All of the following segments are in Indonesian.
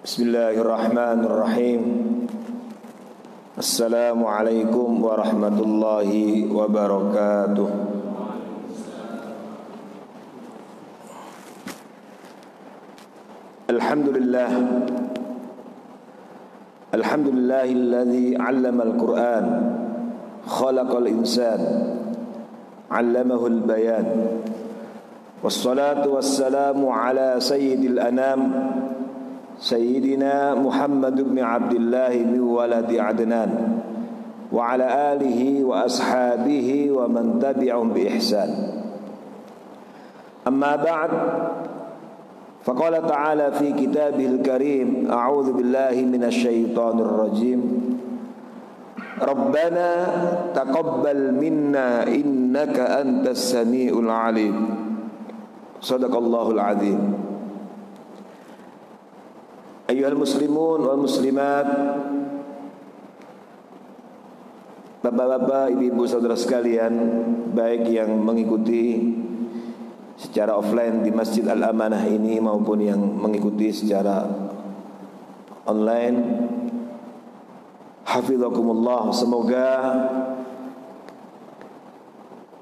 Bismillahirrahmanirrahim. Assalamualaikum warahmatullahi wabarakatuh. Alhamdulillah. Alhamdulillahilladzi 'allamal Qur'an, khalaqal insan, 'allamahul bayan. Wassalatu wassalamu ala sayyidil anam, Sayyidina Muhammad bin Abdullah min waladi Adnan, wa ala alihi wa ashabihi wa man tabi'ahum bi ihsan. Amma ba'd, faqala ta'ala fi kitabihil karim, a'udzu billahi minasy syaithanir rajim. Rabbana taqabbal minna innaka antas samiul alim. Shadaqallahul azim. Ayyuhal muslimun wal muslimat, bapak-bapak, ibu-ibu, saudara sekalian, baik yang mengikuti secara offline di Masjid Al-Amanah ini maupun yang mengikuti secara online, hafizakumullah. Semoga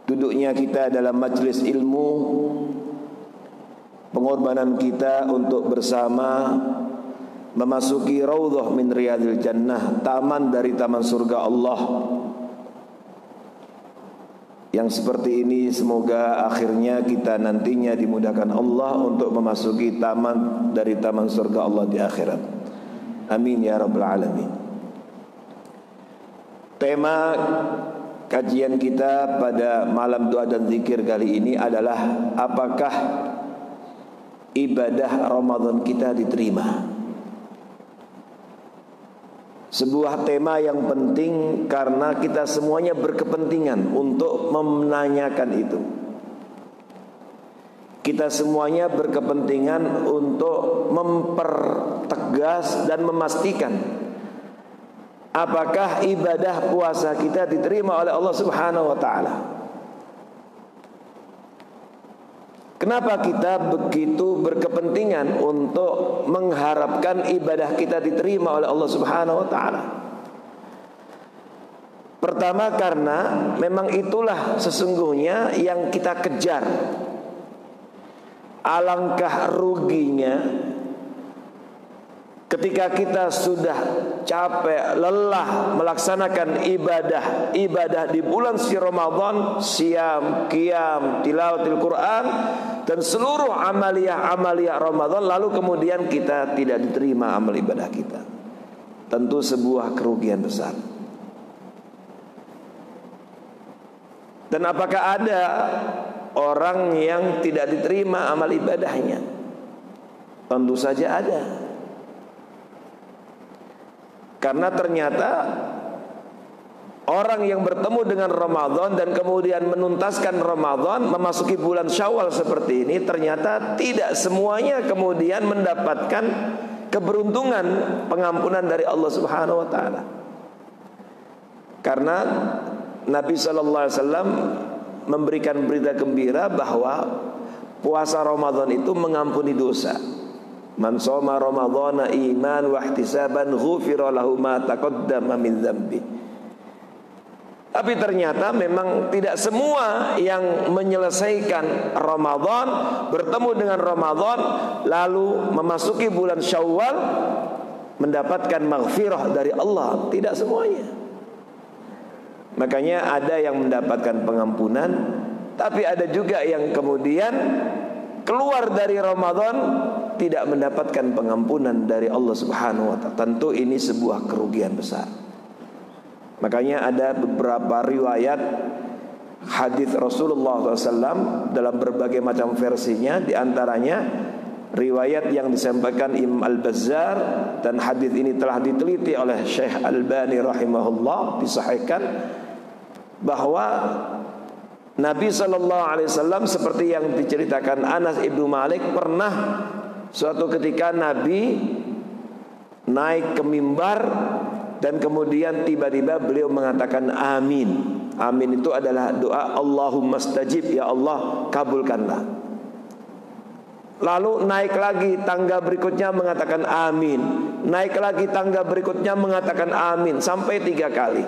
duduknya kita dalam majelis ilmu, pengorbanan kita untuk bersama memasuki raudhah min riyadil jannah, taman dari taman surga Allah, yang seperti ini semoga akhirnya kita nantinya dimudahkan Allah untuk memasuki taman dari taman surga Allah di akhirat. Amin ya rabbal alamin. Tema kajian kita pada malam doa dan zikir kali ini adalah apakah ibadah Ramadan kita diterima? Sebuah tema yang penting karena kita semuanya berkepentingan untuk menanyakan itu. Kita semuanya berkepentingan untuk mempertegas dan memastikan apakah ibadah puasa kita diterima oleh Allah Subhanahu wa taala. Kenapa kita begitu berkepentingan untuk mengharapkan ibadah kita diterima oleh Allah Subhanahu wa taala? Pertama, karena memang itulah sesungguhnya yang kita kejar. Alangkah ruginya ketika kita sudah capek, lelah melaksanakan ibadah di bulan si Ramadan, siam, qiyam, tilawatil Quran dan seluruh amaliyah Ramadan, lalu kemudian kita tidak diterima amal ibadah kita. Tentu sebuah kerugian besar. Dan apakah ada orang yang tidak diterima amal ibadahnya? Tentu saja ada. Karena ternyata orang yang bertemu dengan Ramadan dan kemudian menuntaskan Ramadan, memasuki bulan Syawal seperti ini, ternyata tidak semuanya kemudian mendapatkan keberuntungan pengampunan dari Allah Subhanahu wa taala. Karena Nabi sallallahu alaihi wasallam memberikan berita gembira bahwa puasa Ramadan itu mengampuni dosa. Man shoma ramadhana iman wa ihtisaban ghufira lahu ma taqaddama min dzambi. Tapi ternyata memang tidak semua yang menyelesaikan Ramadan, bertemu dengan Ramadan, lalu memasuki bulan Syawal mendapatkan maghfirah dari Allah. Tidak semuanya. Makanya ada yang mendapatkan pengampunan, tapi ada juga yang kemudian keluar dari Ramadan tidak mendapatkan pengampunan dari Allah Subhanahu wa taala. Tentu ini sebuah kerugian besar. Makanya ada beberapa riwayat hadis Rasulullah SAW dalam berbagai macam versinya. Di antaranya riwayat yang disampaikan Imam Al-Bazzar, dan hadis ini telah diteliti oleh Syekh Albani rahimahullah, disahihkan bahwa Nabi SAW seperti yang diceritakan Anas ibnu Malik, pernah suatu ketika Nabi naik ke mimbar dan kemudian tiba-tiba beliau mengatakan amin. Amin itu adalah doa Allahumma stajib, ya Allah kabulkanlah. Lalu naik lagi tangga berikutnya mengatakan amin. Naik lagi tangga berikutnya mengatakan amin. Sampai 3 kali.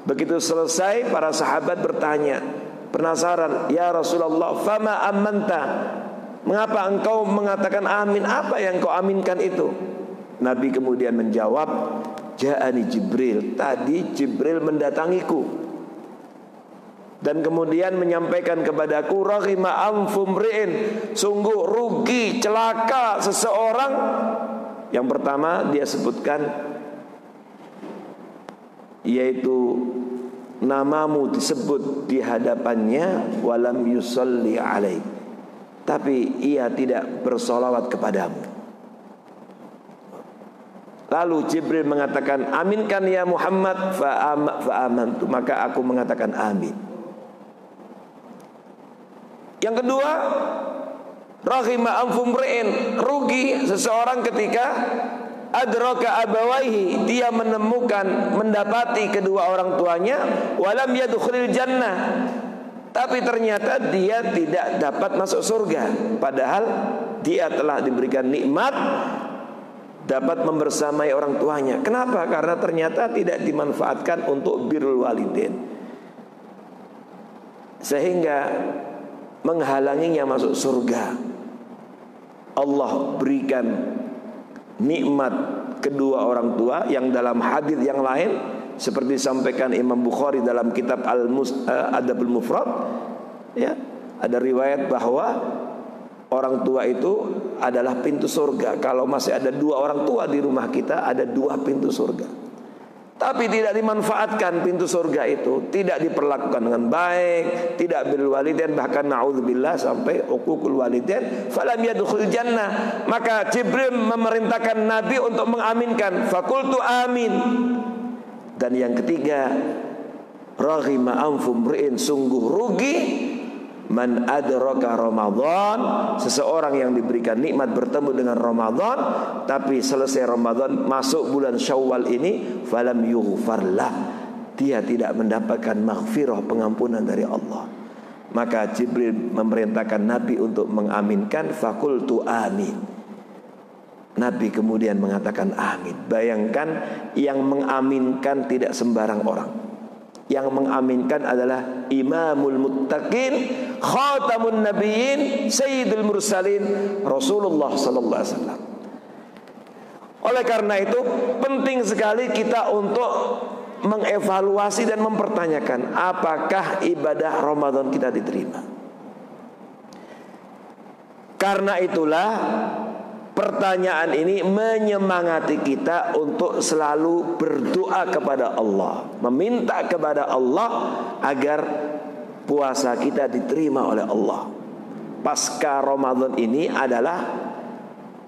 Begitu selesai, para sahabat bertanya, penasaran, ya Rasulullah, fama amanta, mengapa engkau mengatakan amin? Apa yang kau aminkan itu? Nabi kemudian menjawab, ja'ani Jibril, tadi Jibril mendatangiku dan kemudian menyampaikan kepadaku, raghima anfum ri'in, sungguh rugi, celaka seseorang. Yang pertama dia sebutkan, yaitu namamu disebut di hadapannya, walam yusalli alaik, tapi ia tidak bersolawat kepadamu. Lalu Jibril mengatakan, aminkan ya Muhammad, fa'amantu, maka aku mengatakan amin. Yang kedua, raghima anfum ri'in, rugi seseorang ketika adraka abawaihi, dia menemukan, mendapati kedua orang tuanya, walam yadkhulil jannah, tapi ternyata dia tidak dapat masuk surga, padahal dia telah diberikan nikmat dapat membersamai orang tuanya. Kenapa? Karena ternyata tidak dimanfaatkan untuk birrul walidain, sehingga menghalanginya masuk surga. Allah berikan nikmat kedua orang tua yang dalam hadis yang lain seperti disampaikan Imam Bukhari dalam kitab Adabul Mufrad, ya, ada riwayat bahwa orang tua itu adalah pintu surga. Kalau masih ada 2 orang tua di rumah kita, ada 2 pintu surga. Tapi tidak dimanfaatkan pintu surga itu, tidak diperlakukan dengan baik, tidak birrul walidain, bahkan naudzubillah sampai uququl walidain, falam yadkhul jannah. Maka Jibril memerintahkan Nabi untuk mengaminkan, fakultu amin. Dan yang ketiga, raghima anfum ri'in, sungguh rugi man adraka Ramadan, seseorang yang diberikan nikmat bertemu dengan Ramadan, tapi selesai Ramadan masuk bulan Syawal ini, falam yughfarlah, dia tidak mendapatkan maghfirah, pengampunan dari Allah. Maka Jibril memerintahkan Nabi untuk mengaminkan, fakultu amin. Nabi kemudian mengatakan amin. Bayangkan, yang mengaminkan tidak sembarang orang. Yang mengaminkan adalah Imamul Muttaqin, Khatamun Nabiyyin, Sayyidul Mursalin, Rasulullah sallallahu alaihi wasallam. Oleh karena itu penting sekali kita untuk mengevaluasi dan mempertanyakan, apakah ibadah Ramadan kita diterima. Karena itulah pertanyaan ini menyemangati kita untuk selalu berdoa kepada Allah, meminta kepada Allah agar puasa kita diterima oleh Allah. Pasca Ramadan ini adalah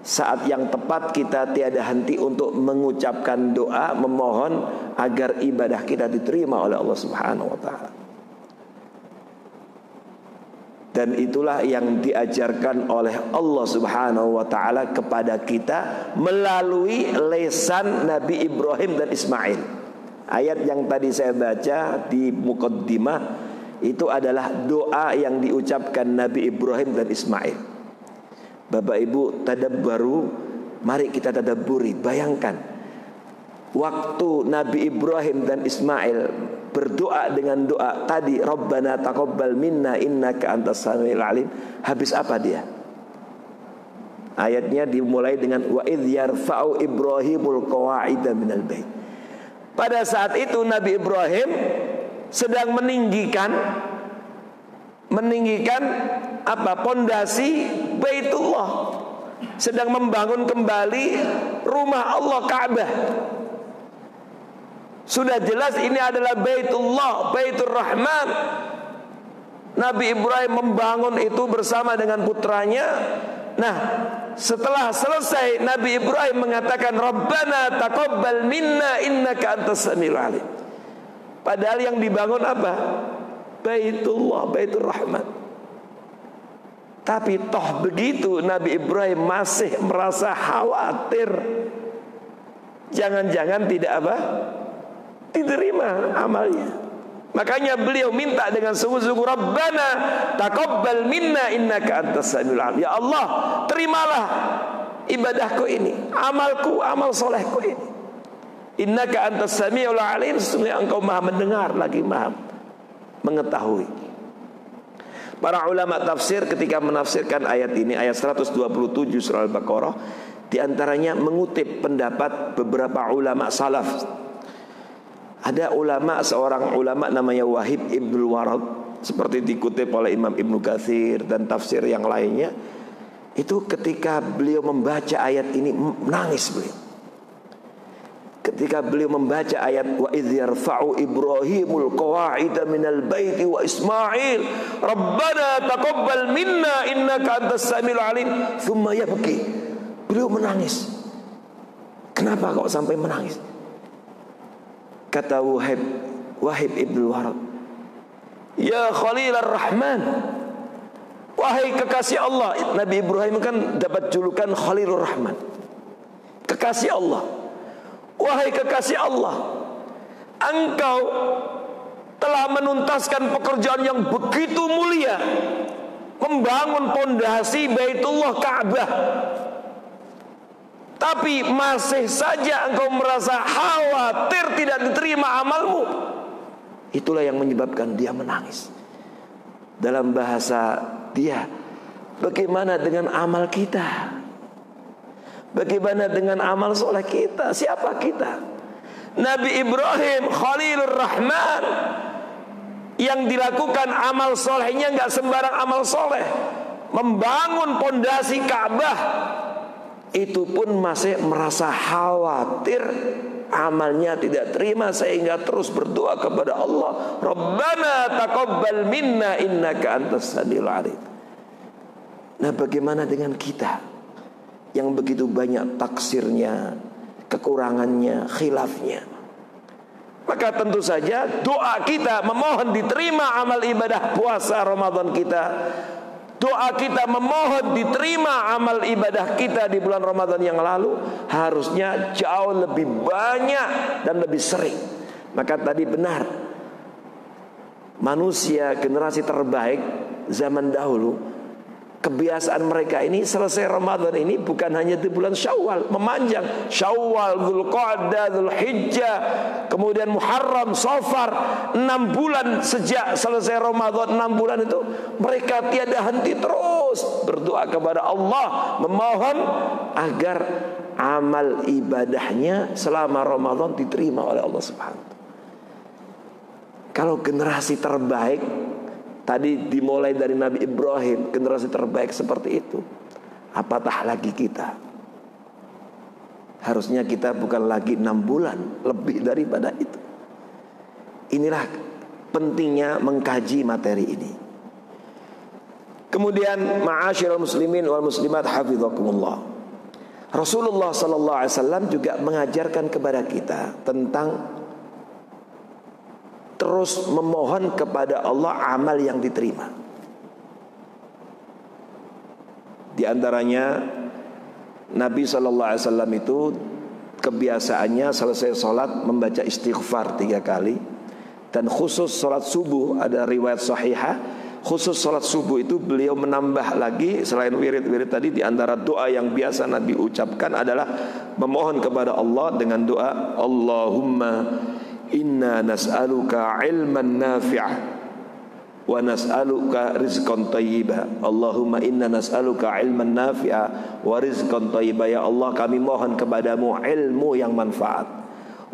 saat yang tepat kita tiada henti untuk mengucapkan doa, memohon agar ibadah kita diterima oleh Allah Subhanahu wa taala. Dan itulah yang diajarkan oleh Allah Subhanahu wa ta'ala kepada kita melalui lisan Nabi Ibrahim dan Ismail. Ayat yang tadi saya baca di muqaddimah itu adalah doa yang diucapkan Nabi Ibrahim dan Ismail. Bapak Ibu tadabbaru, mari kita tadabburi. Bayangkan waktu Nabi Ibrahim dan Ismail berdoa dengan doa tadi, Rabbana taqabbal minna innaka antas samiul alim, habis apa dia? Ayatnya dimulai dengan wa idh yarfa'u Ibrahimul qawa'ida minal bait. Pada saat itu Nabi Ibrahim sedang meninggikan apa? Pondasi Baitullah, sedang membangun kembali rumah Allah, Ka'bah. Sudah jelas ini adalah Baitullah, Baitur Rahman. Nabi Ibrahim membangun itu bersama dengan putranya. Nah, setelah selesai Nabi Ibrahim mengatakan Rabbana taqabbal minna innaka antas samiul alim. Padahal yang dibangun apa? Baitullah, Baitur Rahman. Tapi toh begitu Nabi Ibrahim masih merasa khawatir, jangan-jangan tidak apa? Diterima amalnya. Makanya beliau minta dengan sungguh-sungguh, Rabbana taqabbal minna innaka antas samiul alim. Ya Allah, terimalah ibadahku ini, amalku, amal solehku ini. Innaka antas samiul alim, sesungguhnya engkau maha mendengar lagi maha mengetahui. Para ulama tafsir ketika menafsirkan ayat ini, ayat 127 surah Al-Baqarah, di antaranya mengutip pendapat beberapa ulama salaf. Ada ulama, seorang ulama namanya Wahib Ibnul Warad, seperti dikutip oleh Imam Ibnu Katsir dan tafsir yang lainnya. Itu ketika beliau membaca ayat ini menangis beliau. Ketika beliau membaca ayat wa idz yarfa'u Ibrahimul qawa'ida minal baiti wa Ismail Rabbana taqabbal minna innaka antas samiul alim thumma yabki. Beliau menangis. Kenapa kok sampai menangis? Kata Wahib Ibnul Warad, ya Khalilar Rahman, wahai kekasih Allah. Nabi Ibrahim kan dapat julukan Khalilur Rahman, kekasih Allah. Wahai kekasih Allah, engkau telah menuntaskan pekerjaan yang begitu mulia, membangun pondasi Baitullah Ka'bah, tapi masih saja engkau merasa khawatir tidak diterima amalmu. Itulah yang menyebabkan dia menangis. Dalam bahasa dia, bagaimana dengan amal kita? Bagaimana dengan amal soleh kita? Siapa kita? Nabi Ibrahim Khalilur Rahman, yang dilakukan amal solehnya nggak sembarang amal soleh, membangun pondasi Ka'bah, itu pun masih merasa khawatir amalnya tidak terima, sehingga terus berdoa kepada Allah, Rabbana taqabbal minna innaka antas samiul alim. Nah, bagaimana dengan kita yang begitu banyak taksirnya, kekurangannya, khilafnya? Maka tentu saja doa kita memohon diterima amal ibadah puasa Ramadan kita, doa kita memohon diterima amal ibadah kita di bulan Ramadan yang lalu, harusnya jauh lebih banyak dan lebih sering. Maka tadi benar, manusia generasi terbaik zaman dahulu, kebiasaan mereka ini selesai Ramadan ini bukan hanya di bulan Syawal, memanjang Syawal, Dzulqa'dah, Dzulhijjah, kemudian Muharram, Safar, 6 bulan sejak selesai Ramadan. 6 bulan itu mereka tiada henti terus berdoa kepada Allah, memohon agar amal ibadahnya selama Ramadan diterima oleh Allah Subhanahu. Kalau generasi terbaik tadi dimulai dari Nabi Ibrahim, generasi terbaik seperti itu, apatah lagi kita? Harusnya kita bukan lagi 6 bulan, lebih daripada itu. Inilah pentingnya mengkaji materi ini. Kemudian ma'asyiral muslimin wal muslimat hafizakumullah, Rasulullah sallallahu alaihi wasallam juga mengajarkan kepada kita tentang terus memohon kepada Allah amal yang diterima. Di antaranya Nabi SAW itu kebiasaannya selesai sholat membaca istighfar 3 kali. Dan khusus sholat subuh, ada riwayat sahihah, khusus sholat subuh itu beliau menambah lagi, selain wirid-wirid tadi, di antara doa yang biasa Nabi ucapkan adalah memohon kepada Allah dengan doa, Allahumma inna nas'aluka ilman nafi'ah wa nas'aluka rizqan thayyiba. Allahumma inna nas'aluka ilman nafi'ah wa rizqan thayyiba. Ya Allah, kami mohon kepadamu ilmu yang manfaat,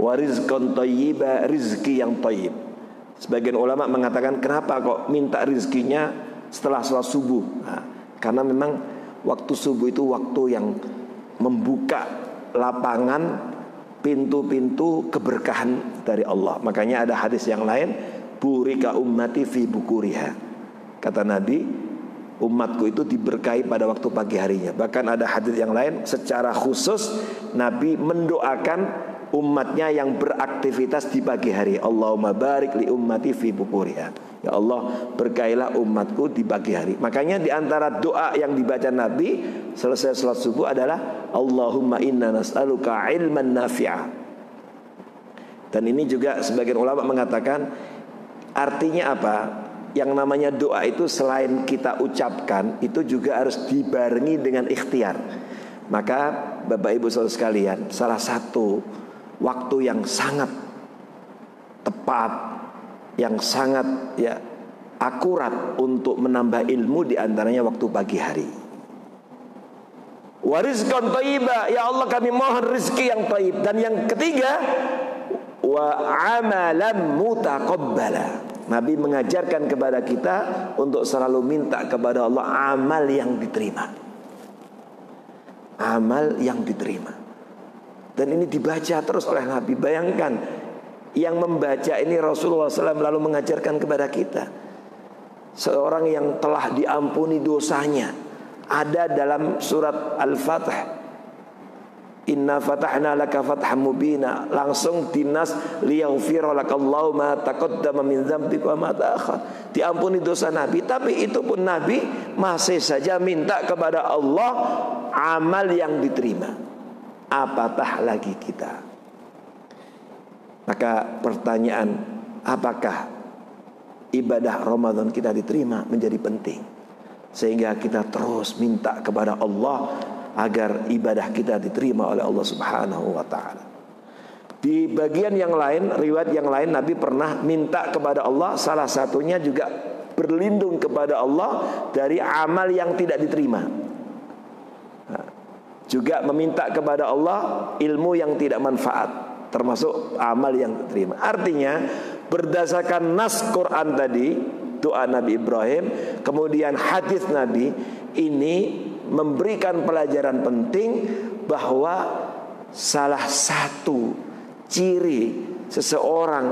wa rizqan thayyiba, rizki yang thayyib. Sebagian ulama mengatakan, kenapa kok minta rizkinya setelah sholat subuh? Nah, karena memang waktu subuh itu waktu yang membuka lapangan, pintu-pintu keberkahan dari Allah. Makanya ada hadis yang lain, burika ummati fi bukuriha. Kata Nabi, umatku itu diberkahi pada waktu pagi harinya. Bahkan ada hadis yang lain, secara khusus Nabi mendoakan umatnya yang beraktivitas di pagi hari. Allahumma barik li ummati fi bukuriha. Ya Allah, berkailah umatku di pagi hari. Makanya di antara doa yang dibaca Nabi selesai salat subuh adalah Allahumma inna nas'aluka ilman nafi'ah. Dan ini juga sebagian ulama mengatakan Artinya apa? Yang namanya doa itu selain kita ucapkan, itu juga harus dibarengi dengan ikhtiar. Maka Bapak Ibu saudara sekalian, salah satu waktu yang sangat tepat, yang sangat akurat untuk menambah ilmu diantaranya waktu pagi hari. Wa rizqan thayyiba, ya Allah kami mohon rezeki yang thayyib. Dan yang ketiga, wa amalan mutaqabbala. Nabi mengajarkan kepada kita untuk selalu minta kepada Allah amal yang diterima. Amal yang diterima. Dan ini dibaca terus oleh Nabi. Bayangkan, yang membaca ini Rasulullah SAW lalu mengajarkan kepada kita. Seorang yang telah diampuni dosanya. Ada dalam surat Al-Fatih, Inna fatahna laka fatham mubina, langsung dinas liyaghfira lakallahu ma taqaddama min dzambika wa ma ta'akhkhar. Diampuni dosa Nabi, tapi itu pun Nabi masih saja minta kepada Allah amal yang diterima. Apatah lagi kita? Maka pertanyaan, apakah ibadah Ramadan kita diterima menjadi penting, sehingga kita terus minta kepada Allah agar ibadah kita diterima oleh Allah Subhanahu wa ta'ala. Di bagian yang lain, riwayat yang lain, Nabi pernah minta kepada Allah, salah satunya juga berlindung kepada Allah dari amal yang tidak diterima. Juga meminta kepada Allah ilmu yang tidak manfaat, termasuk amal yang diterima. Artinya berdasarkan nas Quran tadi, doa Nabi Ibrahim, kemudian hadis Nabi, ini memberikan pelajaran penting bahwa salah satu ciri seseorang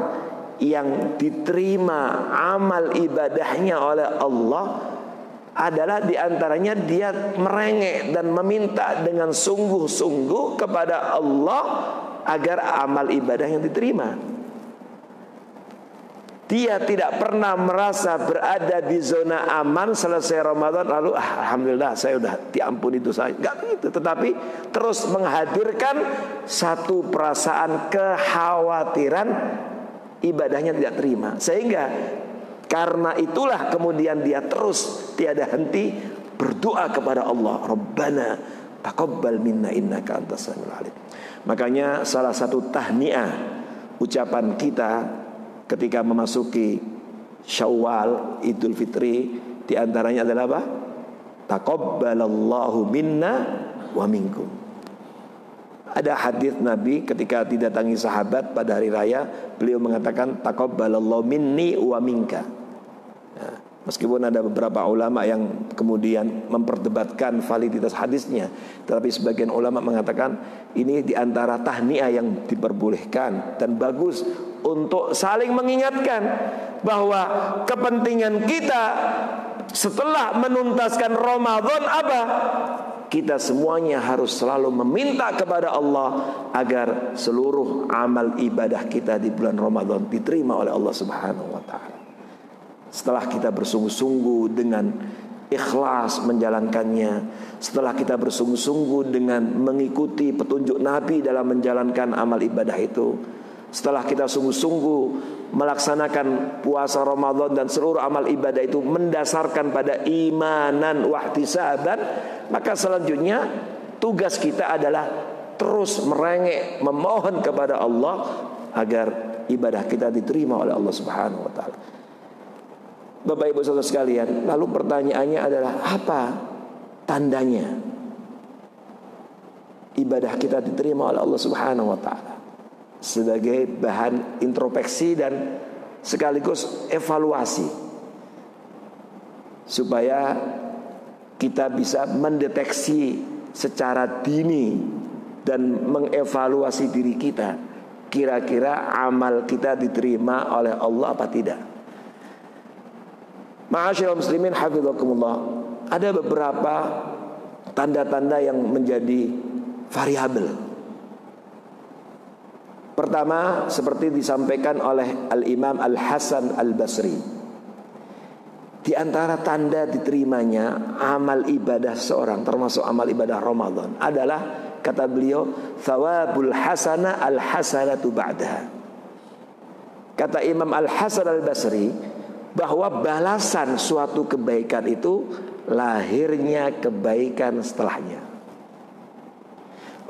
yang diterima amal ibadahnya oleh Allah adalah diantaranya dia merengek dan meminta dengan sungguh-sungguh kepada Allah agar amal ibadahnya diterima. Dia tidak pernah merasa berada di zona aman selesai Ramadan lalu alhamdulillah saya sudah diampuni dosa. Enggak begitu, tetapi terus menghadirkan satu perasaan kekhawatiran ibadahnya tidak terima. Sehingga karena itulah kemudian dia terus tiada henti berdoa kepada Allah, Rabbana taqabbal minna innaka antas samiul alim. Makanya salah satu tahniah ucapan kita ketika memasuki Syawal, Idul Fitri, di antaranya adalah apa? Taqabbalallahu minna wa minkum. Ada hadis Nabi ketika didatangi sahabat pada hari raya, beliau mengatakan taqabbalallahu minni wa minka. Nah, meskipun ada beberapa ulama yang kemudian memperdebatkan validitas hadisnya, tetapi sebagian ulama mengatakan ini di antara tahniah yang diperbolehkan dan bagus untuk saling mengingatkan bahwa kepentingan kita setelah menuntaskan Ramadan apa? Kita semuanya harus selalu meminta kepada Allah agar seluruh amal ibadah kita di bulan Ramadan diterima oleh Allah Subhanahu wa ta'ala. Setelah kita bersungguh-sungguh dengan ikhlas menjalankannya, setelah kita bersungguh-sungguh dengan mengikuti petunjuk Nabi dalam menjalankan amal ibadah itu, setelah kita sungguh-sungguh melaksanakan puasa Ramadan dan seluruh amal ibadah itu mendasarkan pada imanan wahtisaban, maka selanjutnya tugas kita adalah terus merengek memohon kepada Allah agar ibadah kita diterima oleh Allah Subhanahu wa ta'ala. Bapak Ibu saudara sekalian, lalu pertanyaannya adalah apa tandanya ibadah kita diterima oleh Allah Subhanahu wa ta'ala? Sebagai bahan introspeksi dan sekaligus evaluasi, supaya kita bisa mendeteksi secara dini dan mengevaluasi diri kita, kira-kira amal kita diterima oleh Allah apa tidak. Ma'asyiral muslimin hafizakumullah, ada beberapa tanda-tanda yang menjadi variabel. Pertama, seperti disampaikan oleh Al-Imam Al-Hasan Al-Basri, di antara tanda diterimanya amal ibadah seorang, termasuk amal ibadah Ramadan, adalah, kata beliau, thawabul hasana al-hasanatu ba'daha. Kata Imam Al-Hasan Al-Basri bahwa balasan suatu kebaikan itu lahirnya kebaikan setelahnya.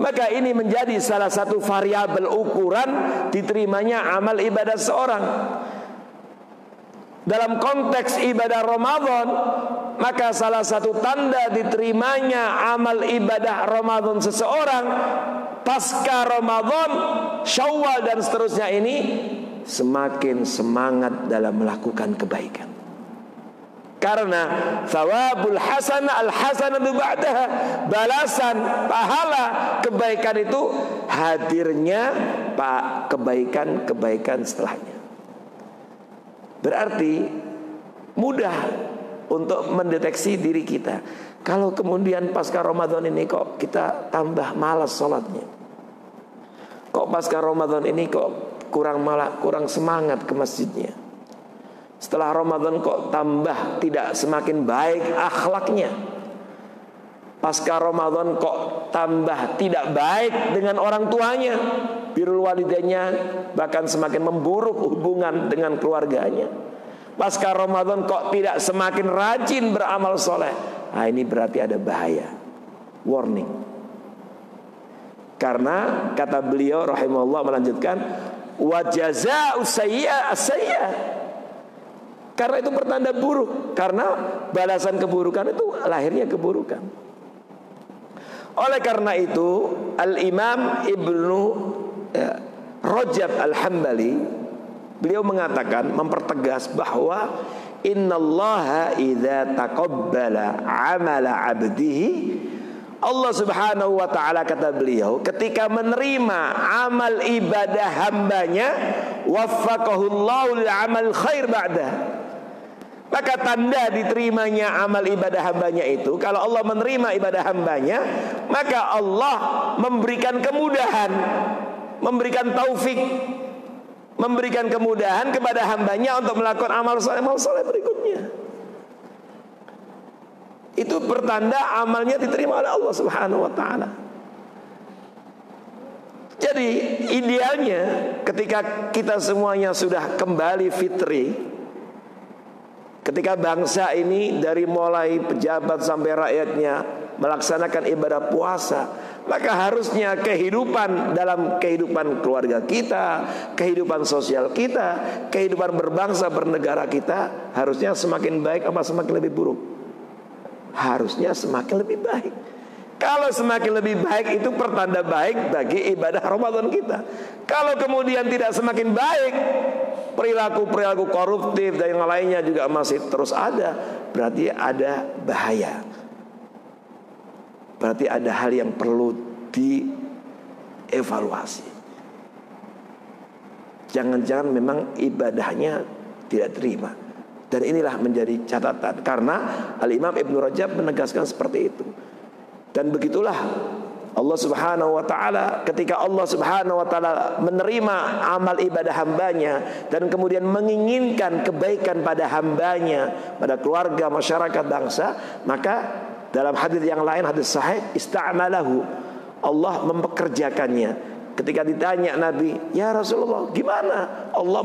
Maka ini menjadi salah satu variabel ukuran diterimanya amal ibadah seorang. Dalam konteks ibadah Ramadan, maka salah satu tanda diterimanya amal ibadah Ramadan seseorang pasca Ramadan, Syawal dan seterusnya ini semakin semangat dalam melakukan kebaikan. Karena thawabul hasanah al-hasanatu ba'daha, balasan pahala kebaikan itu hadirnya kebaikan setelahnya. Berarti mudah untuk mendeteksi diri kita. Kalau kemudian pasca Ramadan ini kok kita tambah malas sholatnya, kok pasca Ramadan ini kok kurang semangat ke masjidnya, setelah Ramadan kok tambah tidak semakin baik akhlaknya, pasca Ramadan kok tambah tidak baik dengan orang tuanya, birrul walidainnya, bahkan semakin memburuk hubungan dengan keluarganya. Pasca Ramadan kok tidak semakin rajin beramal soleh. Nah, ini berarti ada bahaya, warning. Karena kata beliau rahimahullah melanjutkan, wa jazaa'u sayyi'ah as-sayyi'ah. Karena itu pertanda buruk. Karena balasan keburukan itu lahirnya keburukan. Oleh karena itu Al-Imam Ibnu Rajab Al-Hambali, beliau mengatakan, mempertegas bahwa innallaha idza taqabbala amala 'abdihi, Allah Subhanahu wa ta'ala, kata beliau, ketika menerima amal ibadah hambanya, waffaqahullahu li'amal khair ba'dah. Maka tanda diterimanya amal ibadah hambanya itu, kalau Allah menerima ibadah hambanya, maka Allah memberikan kemudahan, memberikan taufik, memberikan kemudahan kepada hambanya untuk melakukan amal soleh berikutnya. Itu pertanda amalnya diterima oleh Allah Subhanahu wa ta'ala. Jadi idealnya ketika kita semuanya sudah kembali fitri, ketika bangsa ini dari mulai pejabat sampai rakyatnya melaksanakan ibadah puasa, maka harusnya kehidupan dalam kehidupan keluarga kita, kehidupan sosial kita, kehidupan berbangsa bernegara kita harusnya semakin baik apa semakin lebih buruk? Harusnya semakin lebih baik. Kalau semakin lebih baik, itu pertanda baik bagi ibadah Ramadan kita. Kalau kemudian tidak semakin baik, perilaku-perilaku koruptif dan yang lainnya juga masih terus ada, berarti ada bahaya. Berarti ada hal yang perlu dievaluasi. Jangan-jangan memang ibadahnya tidak terima. Dan inilah menjadi catatan, karena Al-Imam Ibnu Rajab menegaskan seperti itu. Dan begitulah Allah Subhanahu wa ta'ala, ketika Allah Subhanahu wa ta'ala menerima amal ibadah hambanya dan kemudian menginginkan kebaikan pada hambanya, pada keluarga, masyarakat, bangsa, maka dalam hadis yang lain, hadis sahih, ista'malahu, Allah mempekerjakannya. Ketika ditanya Nabi, ya Rasulullah, gimana Allah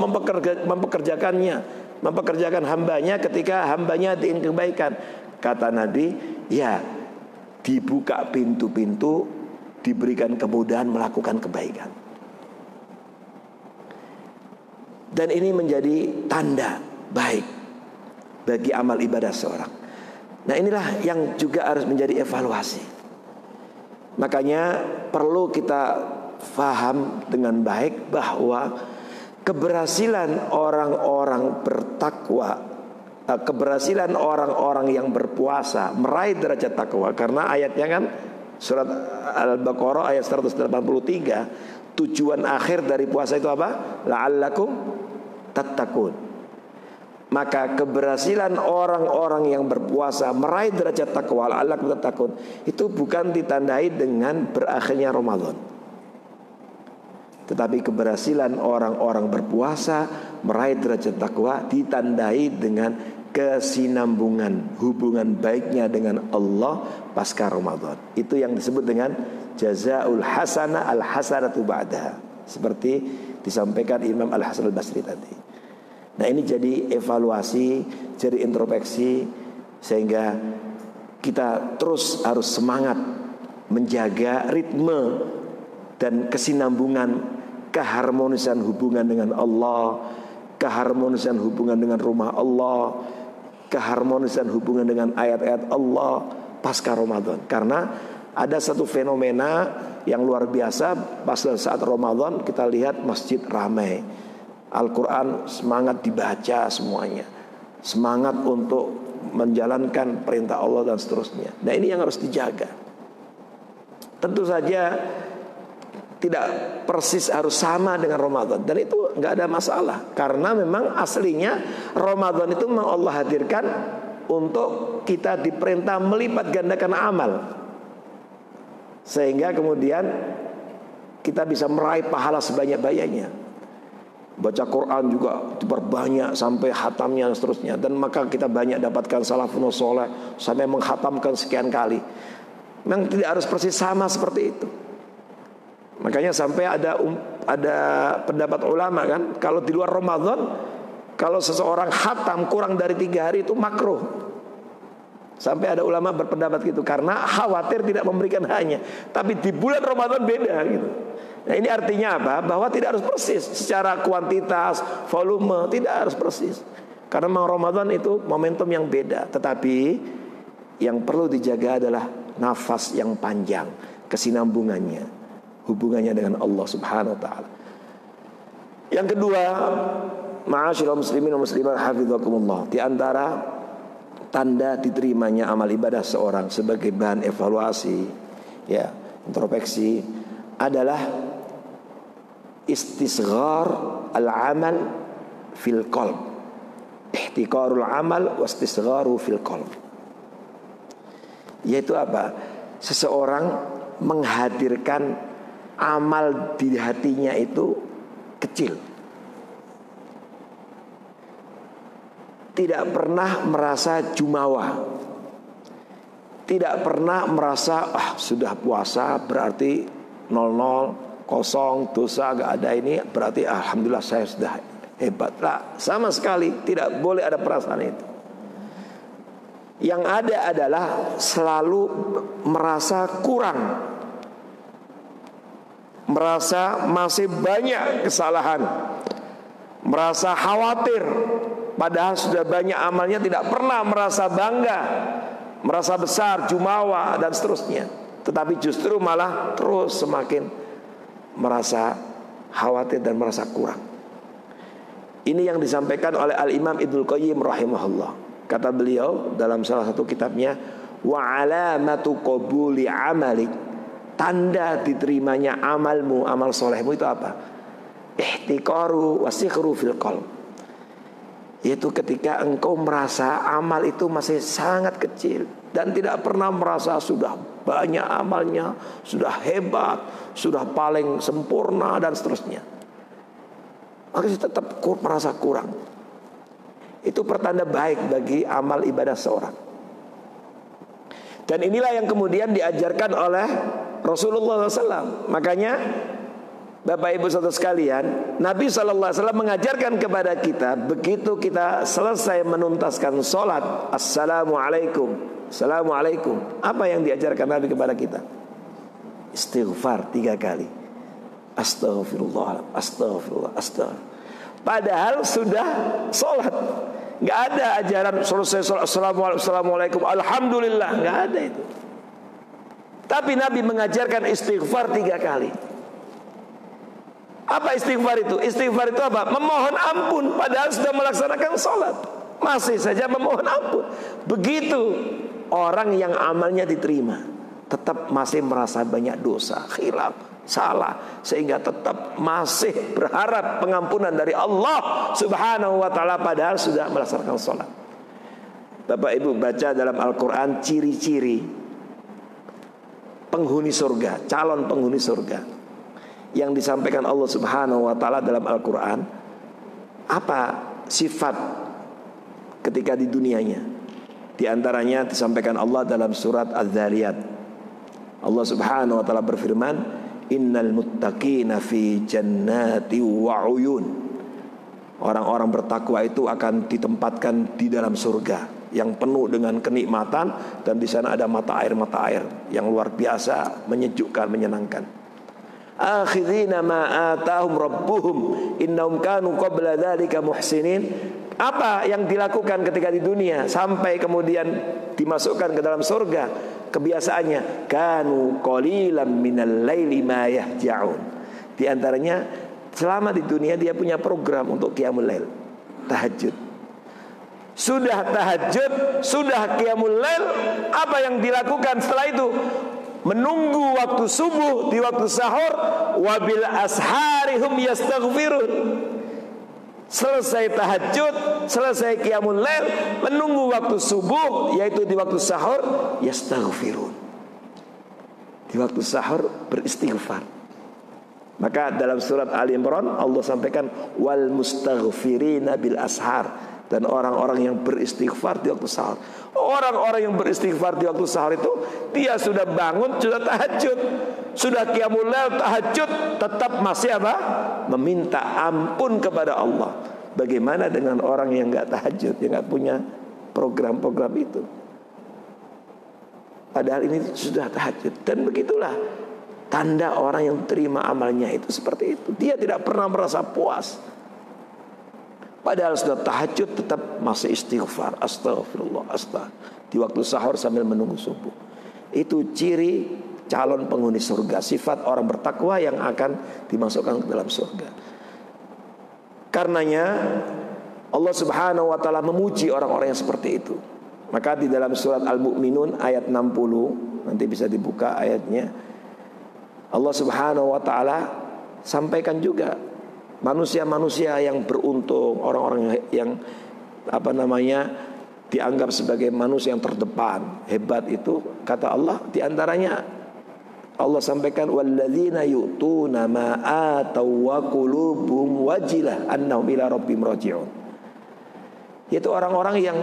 mempekerjakan hambanya ketika hambanya diingin kebaikan? Kata Nabi, ya, dibuka pintu-pintu, diberikan kemudahan melakukan kebaikan. Dan ini menjadi tanda baik bagi amal ibadah seorang. Nah, inilah yang juga harus menjadi evaluasi. Makanya perlu kita faham dengan baik bahwa keberhasilan orang-orang bertakwa, keberhasilan orang-orang yang berpuasa meraih derajat takwa, karena ayatnya kan surat Al-Baqarah ayat 183, tujuan akhir dari puasa itu apa? La'allakum tattaqun. Maka keberhasilan orang-orang yang berpuasa meraih derajat takwa, la'allakum tattaqun, itu bukan ditandai dengan berakhirnya Ramadan, tetapi keberhasilan orang-orang berpuasa meraih derajat takwa ditandai dengan kesinambungan hubungan baiknya dengan Allah pasca Ramadan. Itu yang disebut dengan jazaul hasanah al hasanatu ba'daha. Seperti disampaikan Imam Al-Hasan Al-Basri tadi. Nah, ini jadi evaluasi, jadi introspeksi, sehingga kita terus harus semangat menjaga ritme dan kesinambungan, keharmonisan hubungan dengan Allah, keharmonisan hubungan dengan rumah Allah, keharmonisan hubungan dengan ayat-ayat Allah pasca Ramadan. Karena ada satu fenomena yang luar biasa pas saat Ramadan, kita lihat masjid ramai, Al-Quran semangat dibaca semuanya, semangat untuk menjalankan perintah Allah dan seterusnya. Nah, ini yang harus dijaga. Tentu saja tidak persis harus sama dengan Ramadan, dan itu nggak ada masalah, karena memang aslinya Ramadan itu memang Allah hadirkan untuk kita diperintah melipat gandakan amal, sehingga kemudian kita bisa meraih pahala sebanyak-banyaknya. Baca Quran juga diperbanyak sampai hatamnya dan seterusnya, dan maka kita banyak dapatkan salafun soleh sampai menghatamkan sekian kali. Memang tidak harus persis sama seperti itu. Makanya sampai ada pendapat ulama kan, kalau di luar Ramadan, kalau seseorang khatam kurang dari 3 hari itu makruh. Sampai ada ulama berpendapat gitu, karena khawatir tidak memberikan haknya. Tapi di bulan Ramadan beda gitu. Nah, ini artinya apa? Bahwa tidak harus persis secara kuantitas, volume, tidak harus persis. Karena memang Ramadan itu momentum yang beda. Tetapi yang perlu dijaga adalah nafas yang panjang, kesinambungannya, hubungannya dengan Allah Subhanahu wa taala. Yang kedua, ma'asyiral muslimin wa muslimat hafizakumullah, di antara tanda diterimanya amal ibadah seorang sebagai bahan evaluasi, ya, introspeksi, adalah istisghar al-amal fil qalb. Ihtiqarul amal wa istisgharu fil qalb. Yaitu apa? Seseorang menghadirkan amal di hatinya itu kecil. Tidak pernah merasa jumawa. Tidak pernah merasa sudah puasa berarti 00 kosong, dosa gak ada, ini berarti alhamdulillah saya sudah hebat. Lah, sama sekali tidak boleh ada perasaan itu. Yang ada adalah selalu merasa kurang, merasa masih banyak kesalahan, merasa khawatir, padahal sudah banyak amalnya. Tidak pernah merasa bangga, merasa besar, jumawa dan seterusnya. Tetapi justru malah terus semakin merasa khawatir dan merasa kurang. Ini yang disampaikan oleh Al-Imam Ibnul Qayyim rahimahullah. Kata beliau dalam salah satu kitabnya, wa alamatu qabuli amalik, tanda diterimanya amalmu, amal solehmu itu apa? Ihtiqaru wasikhru fil qalb. Yaitu ketika engkau merasa amal itu masih sangat kecil dan tidak pernah merasa sudah banyak amalnya, sudah hebat, sudah paling sempurna dan seterusnya, maka tetap merasa kurang. Itu pertanda baik bagi amal ibadah seorang. Dan inilah yang kemudian diajarkan oleh Rasulullah SAW. Makanya Bapak Ibu saudara sekalian, Nabi SAW mengajarkan kepada kita, begitu kita selesai menuntaskan sholat, Assalamualaikum, Assalamualaikum, apa yang diajarkan Nabi kepada kita? Istighfar 3 kali. Astaghfirullah, astaghfirullah, astaghfirullah. Padahal sudah sholat. Gak ada ajaran selesai sholat Assalamualaikum, Alhamdulillah, gak ada itu. Tapi Nabi mengajarkan istighfar 3 kali. Apa istighfar itu? Istighfar itu apa? Memohon ampun padahal sudah melaksanakan sholat, masih saja memohon ampun. Begitu orang yang amalnya diterima, tetap masih merasa banyak dosa, khilaf, salah, sehingga tetap masih berharap pengampunan dari Allah Subhanahu wa ta'ala padahal sudah melaksanakan sholat. Bapak Ibu baca dalam Al-Quran ciri-ciri penghuni surga, calon penghuni surga yang disampaikan Allah Subhanahu wa ta'ala dalam Al-Quran. Apa sifat ketika di dunianya? Di antaranya disampaikan Allah dalam surat Az-Zariyat. Allah Subhanahu wa ta'ala berfirman, innal muttaqina fi jannati wa uyun. Orang-orang bertakwa itu akan ditempatkan di dalam surga yang penuh dengan kenikmatan, dan di sana ada mata air yang luar biasa, menyejukkan, menyenangkan. Akhidhina ma atahum rabbuhum innahum kanu qabla dzalika muhsinin. Apa yang dilakukan ketika di dunia sampai kemudian dimasukkan ke dalam surga? Kebiasaannya kanu qalilan minal laili ma yahja'un. Di antaranya selama di dunia dia punya program untuk qiyamul lail, tahajud. Sudah tahajud, sudah qiyamul lail, apa yang dilakukan setelah itu? Menunggu waktu subuh di waktu sahur, wabil asharihum yastaghfirun. Selesai tahajud, selesai qiyamul lail, menunggu waktu subuh, yaitu di waktu sahur, yastaghfirun. Di waktu sahur beristighfar. Maka dalam surat Ali Imran Allah sampaikan wal mustaghfirina bil ashar, dan orang-orang yang beristighfar di waktu sahur. Orang-orang yang beristighfar di waktu sahur itu dia sudah bangun, sudah tahajud, sudah qiyamul lail, tahajud, tetap masih apa? Meminta ampun kepada Allah. Bagaimana dengan orang yang enggak tahajud, yang enggak punya program-program itu? Padahal ini sudah tahajud. Dan begitulah tanda orang yang terima amalnya itu seperti itu. Dia tidak pernah merasa puas. Padahal sudah tahajud tetap masih istighfar, astagfirullah, di waktu sahur sambil menunggu subuh. Itu ciri calon penghuni surga, sifat orang bertakwa yang akan dimasukkan ke dalam surga. Karenanya Allah Subhanahu wa taala memuji orang-orang yang seperti itu. Maka di dalam surat Al-Mu'minun ayat 60, nanti bisa dibuka ayatnya, Allah Subhanahu wa taala sampaikan juga manusia-manusia yang beruntung, orang-orang yang dianggap sebagai manusia yang terdepan, hebat itu, kata Allah, di antaranya Allah sampaikan walladzina yu'tuna ma ataw wa qulubuhum wajilah annahum ila rabbihim raji'un. Yaitu orang-orang yang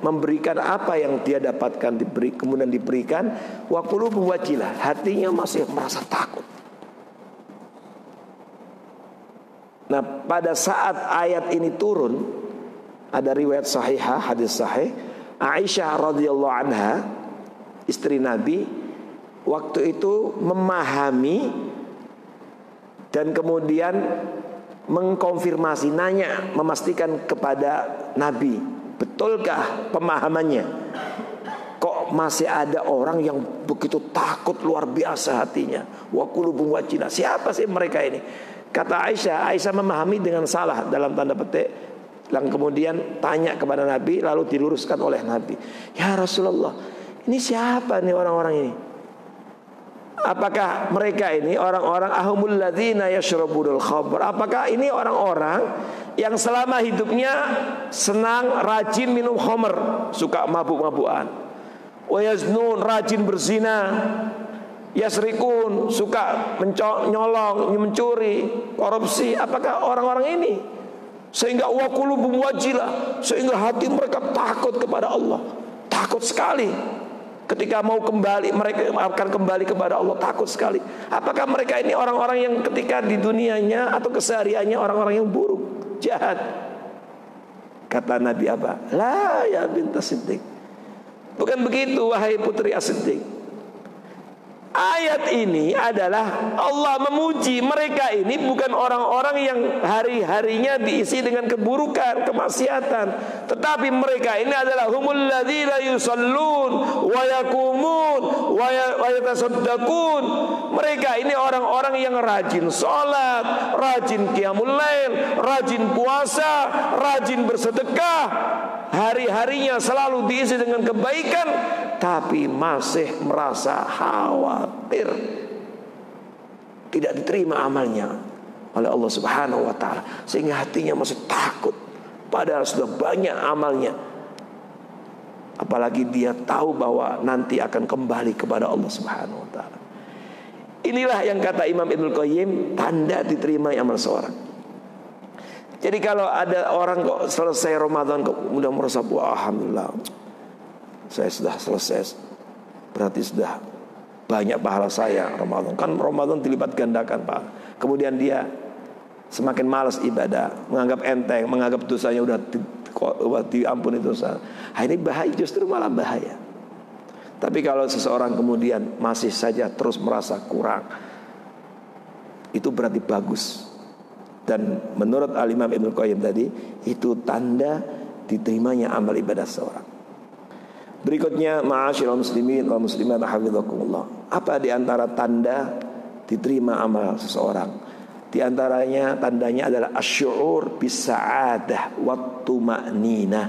memberikan apa yang dia dapatkan, kemudian diberikan, wa qulubuhum wajilah, hatinya masih merasa takut. Nah, pada saat ayat ini turun, ada riwayat sahihah, hadis sahih, Aisyah radhiyallahu anha, istri Nabi, waktu itu memahami dan kemudian mengkonfirmasi, nanya, memastikan kepada Nabi, betulkah pemahamannya? Kok masih ada orang yang begitu takut luar biasa hatinya? Wa qulubun wajilah. Siapa sih mereka ini? Kata Aisyah memahami dengan salah dalam tanda petik, yang kemudian tanya kepada Nabi, lalu diluruskan oleh Nabi. Ya Rasulullah, ini siapa nih orang-orang ini? Apakah mereka ini orang-orang ahumul ladzina yashrabul khamr? Apakah ini orang-orang yang selama hidupnya senang, rajin minum khamr, suka mabuk-mabukan? Wa yaznun, rajin berzina. Yasrikun, suka nyolong, mencuri, korupsi. Apakah orang-orang ini? Sehingga wa qulubum wajilah, sehingga hati mereka takut kepada Allah, takut sekali. Ketika mau kembali, mereka akan kembali kepada Allah, takut sekali. Apakah mereka ini orang-orang yang ketika di dunianya atau kesehariannya orang-orang yang buruk, jahat? Kata Nabi apa? La ya bintas Siddiq. Bukan begitu wahai putri As-Siddiq. Ayat ini adalah Allah memuji mereka ini bukan orang-orang yang hari-harinya diisi dengan keburukan, kemaksiatan, tetapi mereka ini adalah humul ladzina yusallun wa yaqumun wa yatasaddaqun. Mereka ini orang-orang yang rajin salat, rajin qiyamul lail, rajin puasa, rajin bersedekah. Hari-harinya selalu diisi dengan kebaikan, tapi masih merasa khawatir tidak diterima amalnya oleh Allah Subhanahu wa taala, sehingga hatinya masih takut padahal sudah banyak amalnya. Apalagi dia tahu bahwa nanti akan kembali kepada Allah Subhanahu wa taala. Inilah yang kata Imam Ibnu Qayyim, tanda diterima amal seorang. Jadi kalau ada orang kok selesai Ramadan kok mudah merasa, wah alhamdulillah saya sudah selesai, berarti sudah banyak pahala saya Ramadan. Kan Ramadan dilipat gandakan, Pak. Kemudian dia semakin malas ibadah, menganggap enteng, menganggap dosanya udah diampuni dosa. Ini bahaya, justru malah bahaya. Tapi kalau seseorang kemudian masih saja terus merasa kurang, itu berarti bagus. Dan menurut Al-Imam Ibnu Qayyim tadi, itu tanda diterimanya amal ibadah seorang. Berikutnya, ma'asyiral muslimin wal muslimat hafizakumullah. Apa di antara tanda diterima amal seseorang? Di antaranya tandanya adalah asy'ur bis-sa'adah wa tuma'ninah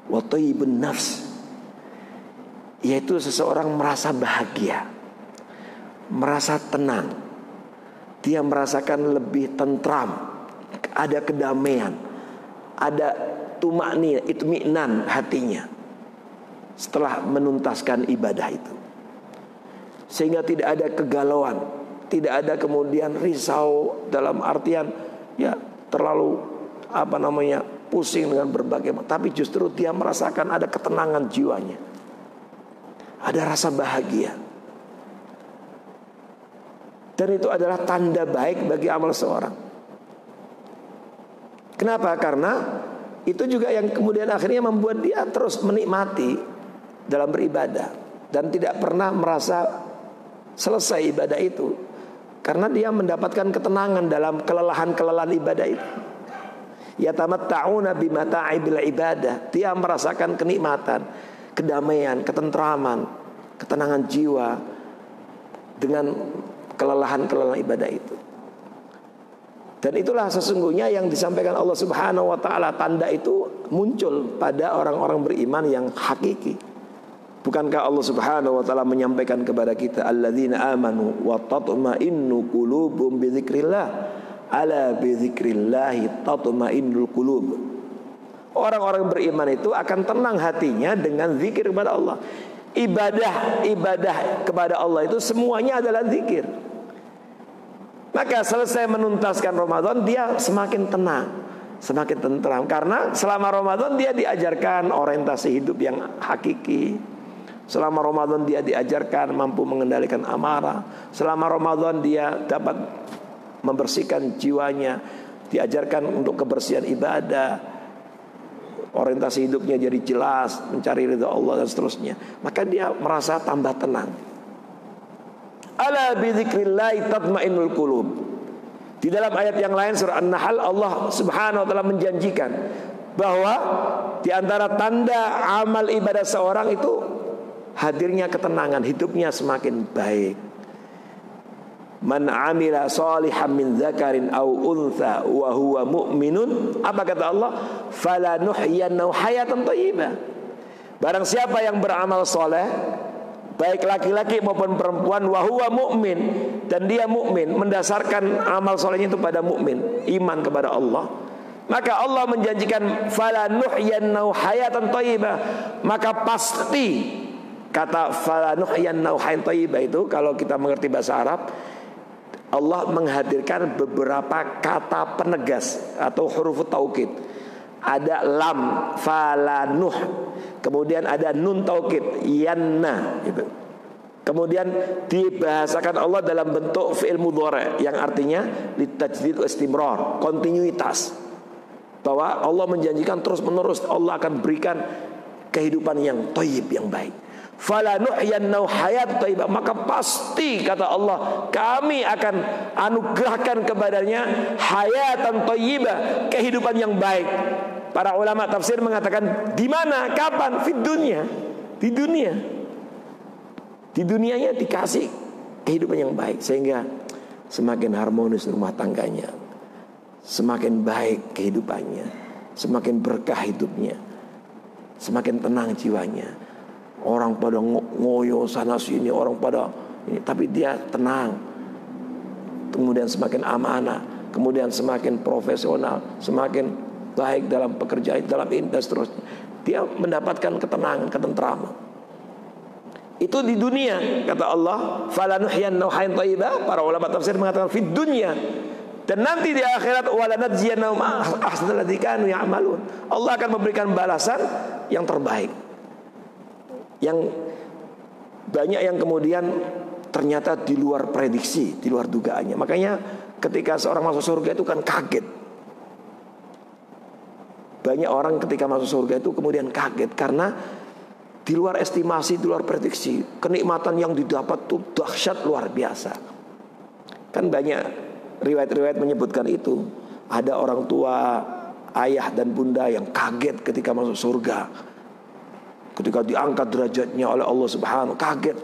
wa thayyibun nafs. Yaitu seseorang merasa bahagia, merasa tenang. Dia merasakan lebih tentram, ada kedamaian, ada tuma'ninah, itminan hatinya setelah menuntaskan ibadah itu. Sehingga tidak ada kegalauan, tidak ada kemudian risau dalam artian ya terlalu pusing dengan berbagai, tapi justru dia merasakan ada ketenangan jiwanya, ada rasa bahagia. Dan itu adalah tanda baik bagi amal seorang. Kenapa? Karena itu juga yang kemudian akhirnya membuat dia terus menikmati dalam beribadah dan tidak pernah merasa selesai ibadah itu, karena dia mendapatkan ketenangan dalam kelelahan-kelelahan ibadah itu. Yatamatta'una bimataibil ibadah. Dia merasakan kenikmatan, kedamaian, ketentraman, ketenangan jiwa dengan kelelahan-kelelahan ibadah itu. Dan itulah sesungguhnya yang disampaikan Allah Subhanahu wa taala, tanda itu muncul pada orang-orang beriman yang hakiki. Bukankah Allah Subhanahu wa taala menyampaikan kepada kita, alladzina amanu wa tatma'innu qulubuhum bi dzikrillah, ala bi dzikrillah tatma'innul qulub. Orang-orang beriman itu akan tenang hatinya dengan zikir kepada Allah. Ibadah kepada Allah itu semuanya adalah zikir. Maka selesai menuntaskan Ramadan, dia semakin tenang, semakin tentram, karena selama Ramadan dia diajarkan orientasi hidup yang hakiki. Selama Ramadan dia diajarkan mampu mengendalikan amarah. Selama Ramadan dia dapat membersihkan jiwanya, diajarkan untuk kebersihan ibadah, orientasi hidupnya jadi jelas, mencari ridha Allah dan seterusnya. Maka dia merasa tambah tenang. Ala bi dzikrillah tatma'innul qulub. Di dalam ayat yang lain surah An-Nahl, Allah Subhanahu wa taala menjanjikan bahwa di antara tanda amal ibadah seorang itu hadirnya ketenangan, hidupnya semakin baik. Man amila salihan min dzakarin aw untha wa huwa mu'minun, apa kata Allah? Falanuhyiyannahu hayatan thayyibah. Barang siapa yang beramal soleh, baik laki-laki maupun perempuan, wa huwa mu'min, dan dia mukmin, mendasarkan amal solehnya itu pada mukmin, iman kepada Allah, maka Allah menjanjikan falanuhyiyannahu hayatan thayyibah. Maka pasti kata falanuhyiyannahu hayatan thayyibah itu, kalau kita mengerti bahasa Arab, Allah menghadirkan beberapa kata penegas atau huruf taukid. Ada lam, falanuh, kemudian ada nun taukid, yanna gitu. Kemudian dibahasakan Allah dalam bentuk fi'il mudhari yang artinya litajdid istimrar, kontinuitas. Bahwa Allah menjanjikan terus menerus Allah akan berikan kehidupan yang thayyib, yang baik. Falanuhyiyannahu hayatan thayyibah, maka pasti kata Allah kami akan anugerahkan kepadanya hayatan thayyibah, kehidupan yang baik. Para ulama tafsir mengatakan di mana, kapan? Fid dunya, di dunia. Di dunianya dikasih kehidupan yang baik, sehingga semakin harmonis rumah tangganya, semakin baik kehidupannya, semakin berkah hidupnya, semakin tenang jiwanya. Orang pada ngoyo sana sini, orang pada ini, tapi dia tenang. Kemudian semakin amanah, kemudian semakin profesional, semakin baik dalam pekerjaan, dalam industri. Dia mendapatkan ketenangan, ketentraman. Itu di dunia, kata Allah, falanuhyiyannahu hayatan thayyibah. Para ulama tafsir mengatakan fid dunya. Dan nanti di akhirat walanajziyannahum ahsanal ladzi kanu ya'malun. Allah akan memberikan balasan yang terbaik. Yang banyak yang kemudian ternyata di luar prediksi, di luar dugaannya. Makanya ketika seorang masuk surga itu kan kaget. Banyak orang ketika masuk surga itu kemudian kaget karena di luar estimasi, di luar prediksi. Kenikmatan yang didapat itu dahsyat luar biasa. Kan banyak riwayat-riwayat menyebutkan itu. Ada orang tua, ayah dan bunda yang kaget ketika masuk surga. Ketika diangkat derajatnya oleh Allah Subhanahu, kaget.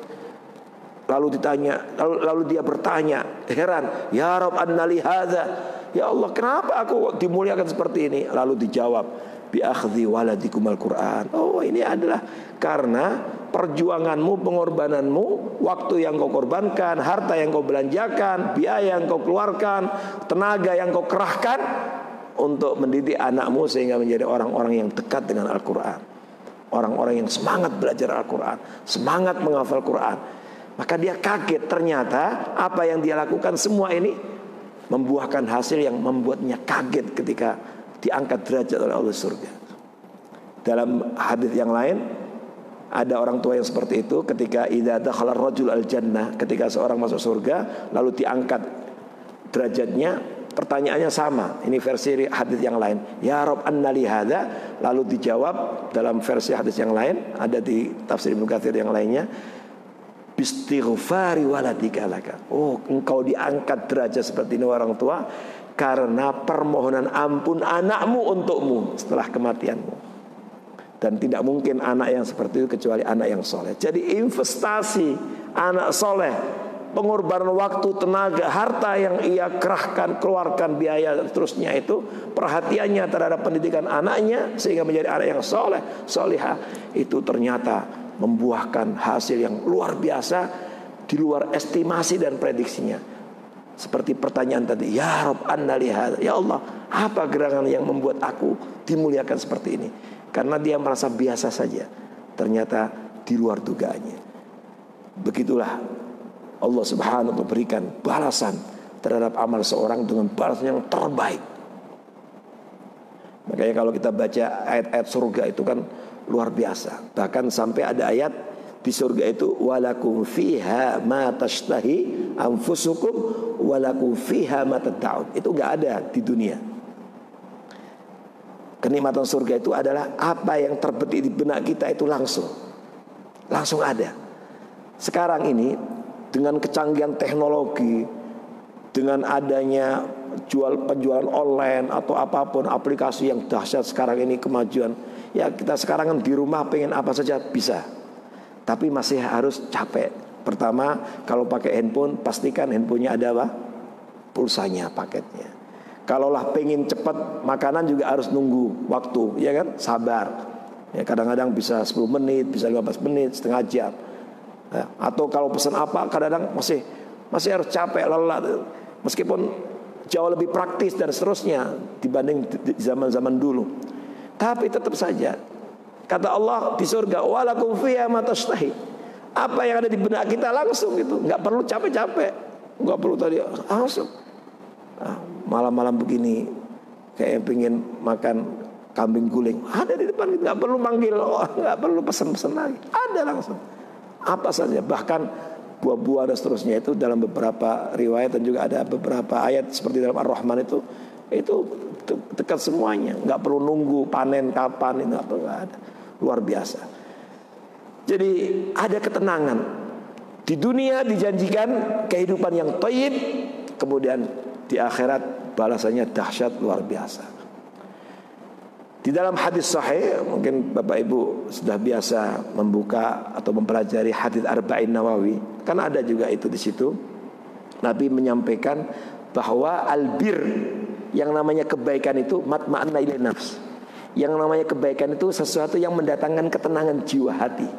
Lalu ditanya, lalu dia bertanya, heran, ya Rabb anna li hadza. Ya Allah, kenapa aku dimuliakan seperti ini? Lalu dijawab, bi akhdhi waladikum al-Qur'an. Oh, ini adalah karena perjuanganmu, pengorbananmu, waktu yang kau korbankan, harta yang kau belanjakan, biaya yang kau keluarkan, tenaga yang kau kerahkan untuk mendidik anakmu sehingga menjadi orang-orang yang dekat dengan Al-Quran, orang-orang yang semangat belajar Al-Quran, semangat menghafal Quran. Maka dia kaget, ternyata apa yang dia lakukan semua ini membuahkan hasil yang membuatnya kaget ketika diangkat derajat oleh Allah surga. Dalam hadis yang lain ada orang tua yang seperti itu ketika idza dakhala ar-rajul al-jannah, ketika seorang masuk surga lalu diangkat derajatnya, pertanyaannya sama. Ini versi hadis yang lain. Ya Rabb anna li hadza, lalu dijawab dalam versi hadis yang lain, ada di tafsir Ibnu Katsir yang lainnya, bistighfari waladika laka. Oh, engkau diangkat derajat seperti ini orang tua karena permohonan ampun anakmu untukmu setelah kematianmu. Dan tidak mungkin anak yang seperti itu kecuali anak yang soleh. Jadi investasi anak soleh, pengorbanan waktu, tenaga, harta yang ia kerahkan, keluarkan biaya terusnya itu, perhatiannya terhadap pendidikan anaknya sehingga menjadi anak yang soleh, solihah, itu ternyata membuahkan hasil yang luar biasa di luar estimasi dan prediksinya. Seperti pertanyaan tadi, ya Rabb anna li hadza. Ya Allah, apa gerangan yang membuat aku dimuliakan seperti ini? Karena dia merasa biasa saja, ternyata di luar dugaannya. Begitulah Allah Subhanahu wa ta'ala berikan balasan terhadap amal seorang dengan balasan yang terbaik. Makanya kalau kita baca ayat-ayat surga itu kan luar biasa. Bahkan sampai ada ayat di surga itu walakum fiha ma tashtahi anfusukum walakum fiha ma tad'un. Itu enggak ada di dunia. Kenikmatan surga itu adalah apa yang terbetik di benak kita itu langsung ada. Sekarang ini dengan kecanggihan teknologi, dengan adanya penjualan online atau apapun aplikasi yang dahsyat sekarang ini, kemajuan. Ya kita sekarang kan di rumah pengen apa saja bisa, tapi masih harus capek. Pertama, kalau pakai handphone pastikan handphonenya ada apa? Pulsanya, paketnya. Kalaulah pengen cepat makanan juga harus nunggu waktu, ya kan? Sabar. Ya kadang-kadang bisa 10 menit, bisa 15 menit, setengah jam. Ya, atau kalau pesan apa kadang-kadang masih harus capek, lelah. Meskipun jauh lebih praktis dan seterusnya dibanding zaman-zaman dulu. Tapi tetap saja kata Allah di surga walakum fiha ma tashtahi. Apa yang ada di benak kita langsung gitu, enggak perlu capek-capek, enggak perlu tadi langsung. Malam-malam begini kayak pengen makan kambing guling, ada di depan, enggak perlu manggil, enggak perlu pesan-pesan lagi, ada langsung. Apa saja, bahkan buah-buah dan seterusnya itu dalam beberapa riwayat dan juga ada beberapa ayat seperti dalam Ar-Rahman itu dekat semuanya, nggak perlu nunggu panen kapan, itu nggak ada, luar biasa. Jadi ada ketenangan di dunia, dijanjikan kehidupan yang thayyib, kemudian di akhirat balasannya dahsyat luar biasa. Di dalam hadis sahih, mungkin Bapak Ibu sudah biasa membuka atau mempelajari hadis Arba'in Nawawi, kan ada juga itu di situ. Nabi menyampaikan bahwa albir, yang namanya kebaikan itu matma'anna ilaihi nafs. Yang namanya kebaikan itu sesuatu yang mendatangkan ketenangan jiwa hati.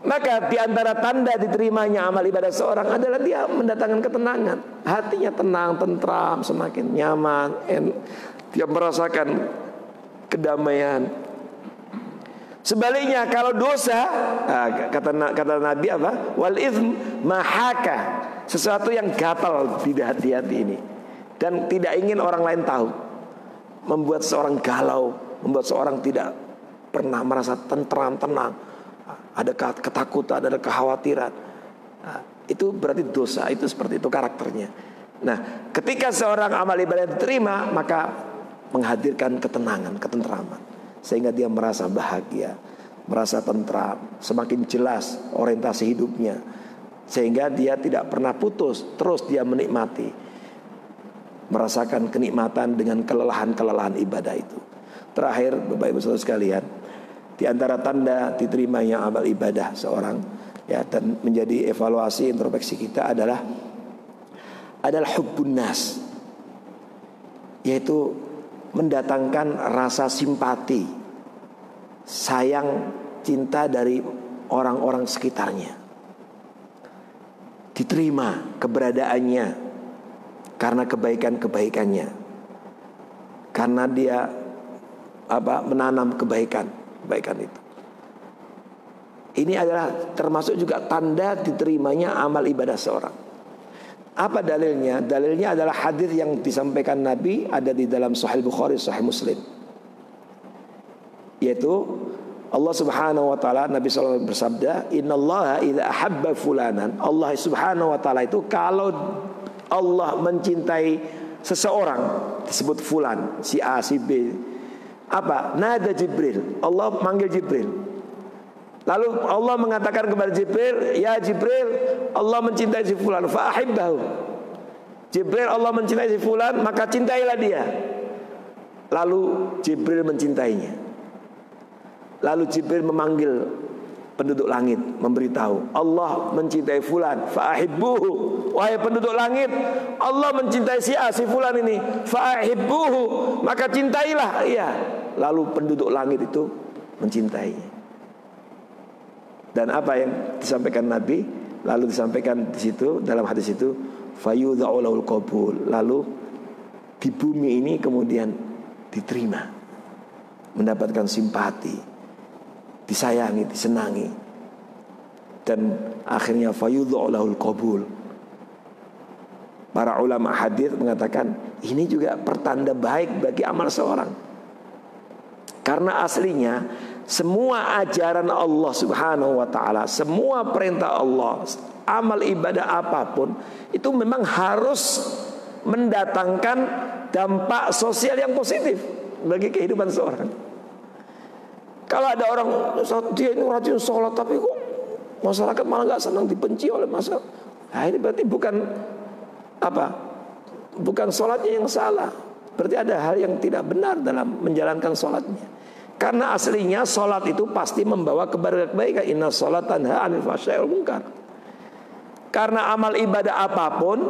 Maka di antara tanda diterimanya amal ibadah seorang adalah dia mendatangkan ketenangan. Hatinya tenang, tentram, semakin nyaman, dia merasakan kedamaian. Sebaliknya kalau dosa, kata Nabi apa? Wal izm mahaka, sesuatu yang gatal di hati ini dan tidak ingin orang lain tahu, membuat seorang galau, membuat seorang tidak pernah merasa tentram, tenang. Ada ketakutan, ada kekhawatiran. Nah, itu berarti dosa, itu seperti itu karakternya. Nah, ketika seorang amal ibadah diterima, maka menghadirkan ketenangan, ketentraman, sehingga dia merasa bahagia, merasa tentram, semakin jelas orientasi hidupnya, sehingga dia tidak pernah putus, terus dia menikmati, merasakan kenikmatan dengan kelelahan-kelelahan ibadah itu. Terakhir, Bapak Ibu Saudara sekalian, di antara tanda diterimanya amal ibadah seorang, ya, dan menjadi evaluasi introspeksi kita adalah hubbun nas, yaitu mendatangkan rasa simpati, sayang, cinta dari orang-orang sekitarnya. Diterima keberadaannya karena kebaikan-kebaikannya, karena dia menanam kebaikan itu. Ini adalah termasuk juga tanda diterimanya amal ibadah seorang. Apa dalilnya? Dalilnya adalah hadis yang disampaikan Nabi, ada di dalam Sahih Bukhari, Sahih Muslim, yaitu Allah Subhanahu wa taala, Nabi SAW bersabda, "Innallaha idza ahabba fulanan." Allah Subhanahu wa taala itu kalau Allah mencintai seseorang, disebut fulan, si A, si B. Apa? Nada Jibril. Allah manggil Jibril. Lalu Allah mengatakan kepada Jibril, "Ya Jibril, Allah mencintai si fulan, fa'ahibbahu." Jibril, Allah mencintai si fulan, maka cintailah dia. Lalu Jibril mencintainya. Lalu Jibril memanggil penduduk langit, memberitahu, Allah mencintai fulan, fa'ahibbuhu. Wahai penduduk langit, Allah mencintai si A, si fulan ini, fa'ahibbuhu, maka cintailah ia. Lalu penduduk langit itu mencintainya. Dan apa yang disampaikan Nabi, lalu disampaikan di situ dalam hadis itu, fayudha'u lahul qabul. Lalu di bumi ini kemudian diterima, mendapatkan simpati, disayangi, disenangi, dan akhirnya fayudha'u lahul qabul. Para ulama hadis mengatakan ini juga pertanda baik bagi amal seorang, karena aslinya semua ajaran Allah Subhanahu wa ta'ala, semua perintah Allah, amal ibadah apapun, itu memang harus mendatangkan dampak sosial yang positif bagi kehidupan seorang. Kalau ada orang, dia ini rajin sholat, tapi kok masyarakat malah gak senang, dibenci oleh masyarakat, nah ini berarti bukan sholatnya yang salah. Berarti ada hal yang tidak benar dalam menjalankan sholatnya. Karena aslinya sholat itu pasti membawa kepada kebaikan. Inna sholat tanha 'anil fahsya'i wal munkar. Karena amal ibadah apapun,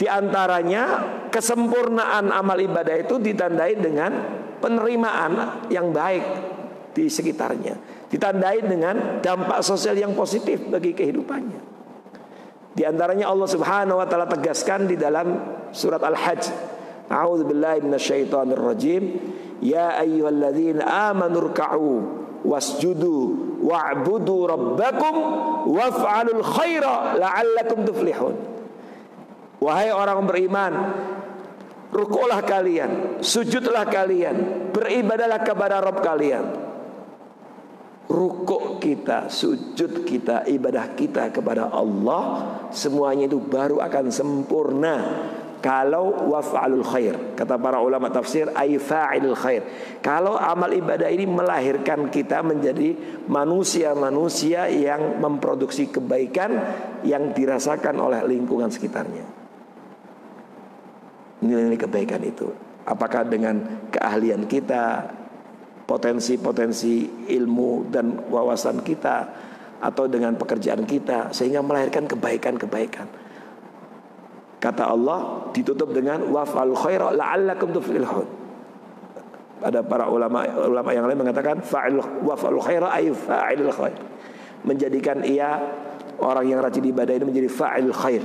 diantaranya kesempurnaan amal ibadah itu ditandai dengan penerimaan yang baik di sekitarnya, ditandai dengan dampak sosial yang positif bagi kehidupannya. Di antaranya Allah Subhanahu wa ta'ala tegaskan di dalam surat Al-Hajj, a'udzubillahi minasyaitonir rajim, ya ayyuhalladzina amanu ruk'u wasjudu wa'budu rabbakum waf'alul khaira la'allakum tuflihun. Wahai orang beriman, rukuklah kalian, sujudlah kalian, beribadahlah kepada Rabb kalian. Rukuk kita, sujud kita, ibadah kita kepada Allah, semuanya itu baru akan sempurna kalau waf'alul khair. Kata para ulama tafsir, ay fa'ilul khair. Kalau amal ibadah ini melahirkan kita menjadi manusia-manusia yang memproduksi kebaikan yang dirasakan oleh lingkungan sekitarnya. Nilai-nilai kebaikan itu, apakah dengan keahlian kita, potensi-potensi ilmu dan wawasan kita, atau dengan pekerjaan kita, sehingga melahirkan kebaikan-kebaikan. Kata Allah ditutup dengan waf'al khaira la'allakum tuflihun. Ada para ulama yang lain mengatakan waf'al khaira ay fa'ilul khair, menjadikan ia orang yang rajin ibadah ini menjadi fa'il khair,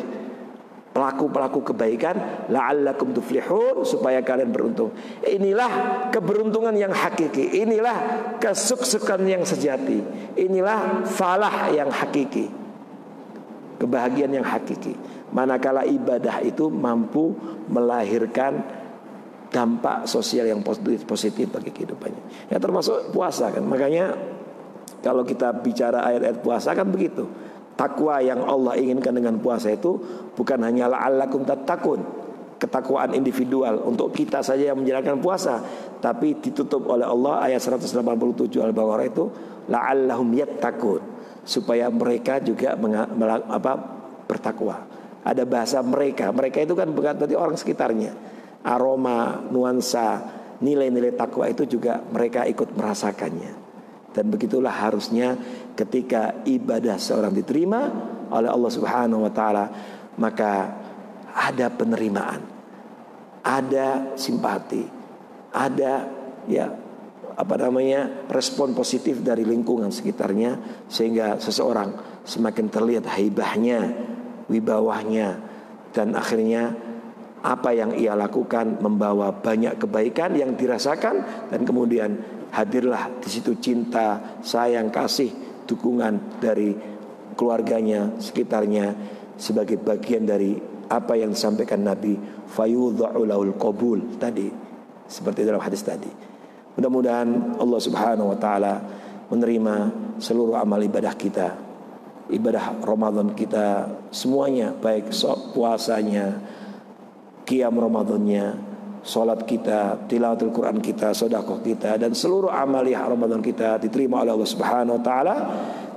pelaku-pelaku kebaikan, la'allakum tuflihun, supaya kalian beruntung. Inilah keberuntungan yang hakiki, inilah kesuksesan yang sejati, inilah falah yang hakiki, kebahagiaan yang hakiki. Manakala ibadah itu mampu melahirkan dampak sosial yang positif bagi kehidupannya. Ya termasuk puasa kan. Makanya kalau kita bicara ayat-ayat puasa kan begitu. Takwa yang Allah inginkan dengan puasa itu bukan hanya la'allakum tattaqun, ketakwaan individual untuk kita saja yang menjalankan puasa, tapi ditutup oleh Allah ayat 187 Al-Baqarah itu la'allahum yattaqun, supaya mereka juga bertakwa. Ada bahasa mereka itu kan bukan berarti orang sekitarnya. Aroma, nuansa, nilai-nilai takwa itu juga mereka ikut merasakannya. Dan begitulah harusnya ketika ibadah seorang diterima oleh Allah Subhanahu wa taala, maka ada penerimaan, ada simpati, ada respon positif dari lingkungan sekitarnya, sehingga seseorang semakin terlihat haibahnya, wibawahnya, dan akhirnya apa yang ia lakukan membawa banyak kebaikan yang dirasakan, dan kemudian hadirlah di situ cinta, sayang, kasih, dukungan dari keluarganya, sekitarnya, sebagai bagian dari apa yang disampaikan Nabi, fayudha'u lahul qabul tadi, seperti dalam hadis tadi. Mudah-mudahan Allah Subhanahu wa taala menerima seluruh amal ibadah kita, ibadah Ramadan kita semuanya, baik puasanya, qiyam Ramadannya, salat kita, tilawatul Quran kita, sedekah kita, dan seluruh amaliyah Ramadan kita diterima oleh Allah Subhanahu wa taala,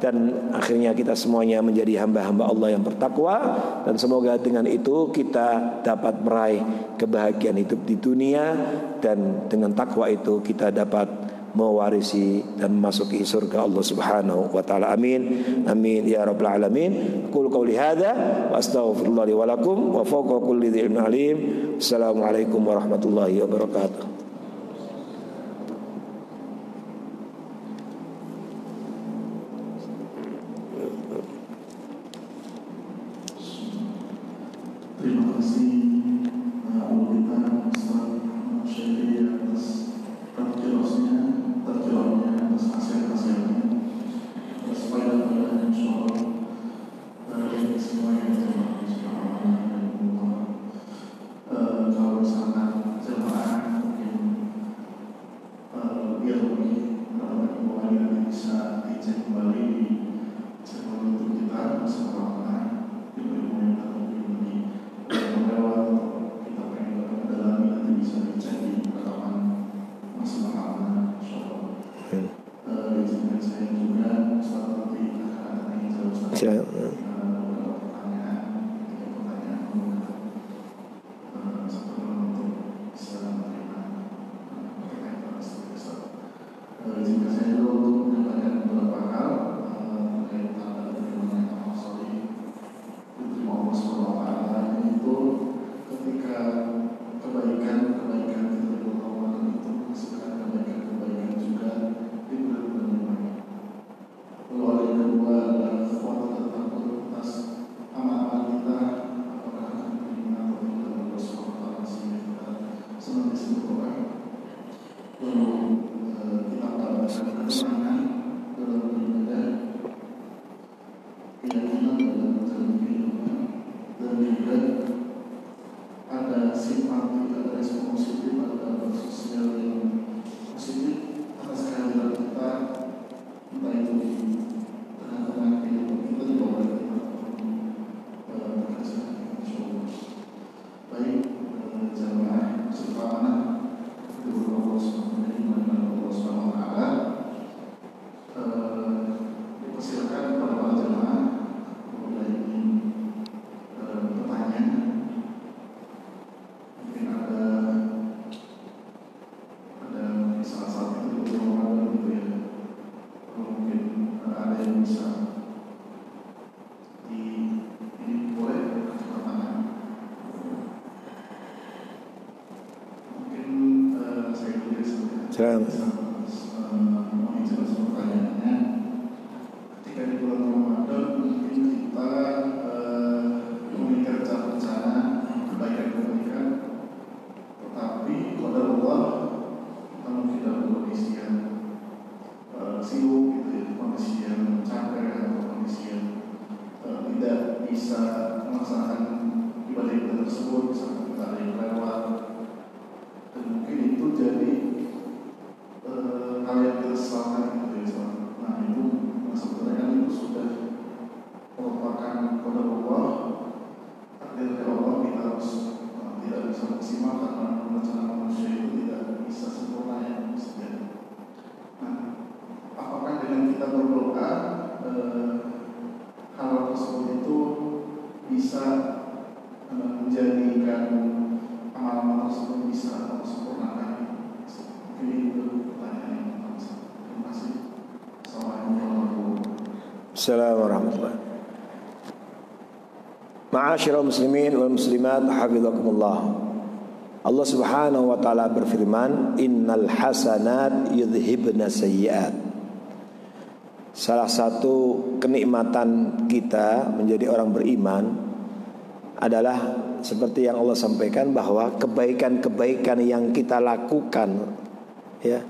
dan akhirnya kita semuanya menjadi hamba-hamba Allah yang bertakwa, dan semoga dengan itu kita dapat meraih kebahagiaan hidup di dunia, dan dengan takwa itu kita dapat mewarisi dan memasuki surga Allah Subhanahu wa taala. Amin. Amin ya rabbal alamin. Qul qouli hadza wa astaghfirullah li wa lakum wa fawqa kulli dzi ilmin alim. Assalamualaikum warahmatullahi wabarakatuh. Terima kasih Ustaz Syekh atas terjawabnya, atas nasihat-nasihatnya, atas faedah-faedahnya, insyaallah. Dari semua yang terjadi kalau misalkan jemaah mungkin biar lebih kembali nanti bisa dicek kembali di channel YouTube kita bersama ilmu yang lebih lewat, kita pengen mendalami, nanti bisa dicek di rekaman masing-masing, insyaallah. Izinkan saya juga Ustaz nanti akan ingin jawab beberapa pertanyaan, satu untuk bisa menerima pertanyaan Ustaz. Izinkan saya juga untuk menyampaikan beberapa hal terkait tanda firman Allah Shalih diterima Allah Subhanahu wa taala, itu ketika kebaikan-kebaikan kita di Ramadan itu menghasilkan kebaikan-kebaikan juga di bulan-bulan yang lain. Lalu ada yang kedua adalah kekuatan tertentu atas amal-amal kita, apakah akan diterima atau tidak oleh Allah Subhanahu wa taala, sehingga kita senantiasa berdoa. Lalu kita mendapatkan ketenangan dalam beribadah, keyakinan dalam menjalani kehidupan, dan juga ada simpati, ada respon positif, ada dampak sosial yang positif atas kehadiran kita, entah itu di tengah-tengah kehidupan kita, di bawah kita, ataupun pekerjaan kita, insyaallah. Baik, jamaah sepanjang dulu Allah Subhanahu wa taala, dipersilakan kepada para jemaah apabila ingin bertanya. Mungkin ada salah satu itu Ramadan gitu ya, mungkin ada yang bisa ini boleh pertanyaan. Mungkin saya tulis menjelaskan pertanyaannya. Ketika di bulan Ramadan mungkin kita memikirkan rencana kebaikan-kebaikan, tetapi qadar Allah kita mungkin dalam kondisi yang sibuk gitu ya, kondisi yang capek atau kondisi yang tidak bisa melaksanakan ibadah-ibadah tersebut, misalkan kita ada yang lewat, dan mungkin itu jadi menjadikan amal-amal tersebut bisa sempurnakan? Mungkin itu pertanyaan yang pertama. Terima kasih. Assalamualaikum warahmatullahi. Ma'asyiral muslimin wal muslimat, hafizakumullah. Allah Subhanahu wa taala berfirman, "Innal hasanat yudhibna sayyi'at." Salah satu kenikmatan kita menjadi orang beriman adalah seperti yang Allah sampaikan, bahwa kebaikan-kebaikan yang kita lakukan ya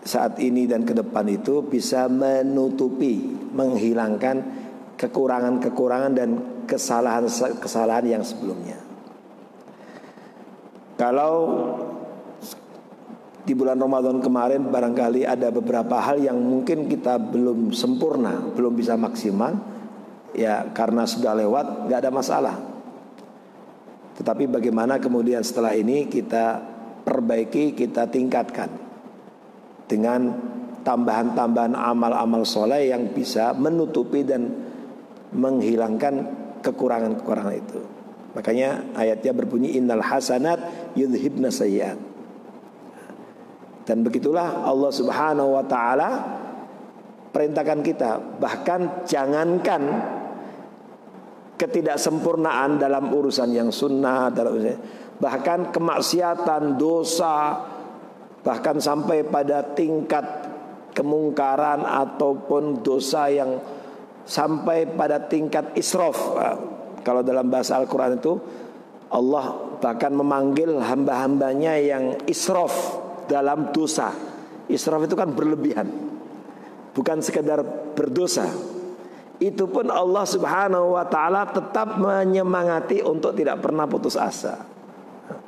saat ini dan ke depan itu bisa menutupi, menghilangkan kekurangan-kekurangan dan kesalahan-kesalahan yang sebelumnya. Kalau di bulan Ramadan kemarin barangkali ada beberapa hal yang mungkin kita belum sempurna, belum bisa maksimal, ya karena sudah lewat, gak ada masalah. Tetapi bagaimana kemudian setelah ini kita perbaiki, kita tingkatkan dengan tambahan-tambahan amal-amal soleh yang bisa menutupi dan menghilangkan kekurangan-kekurangan itu. Makanya ayatnya berbunyi, innal hasanat yudhibna sayyi'at. Dan begitulah Allah Subhanahu wa ta'ala perintahkan kita. Bahkan jangankan ketidaksempurnaan dalam urusan yang sunnah, bahkan kemaksiatan, dosa, bahkan sampai pada tingkat kemungkaran ataupun dosa yang sampai pada tingkat israf. Kalau dalam bahasa Al-Quran itu Allah bahkan memanggil hamba-hambanya yang israf dalam dosa. Israf itu kan berlebihan, bukan sekedar berdosa. Itu pun Allah Subhanahu wa ta'ala tetap menyemangati untuk tidak pernah putus asa.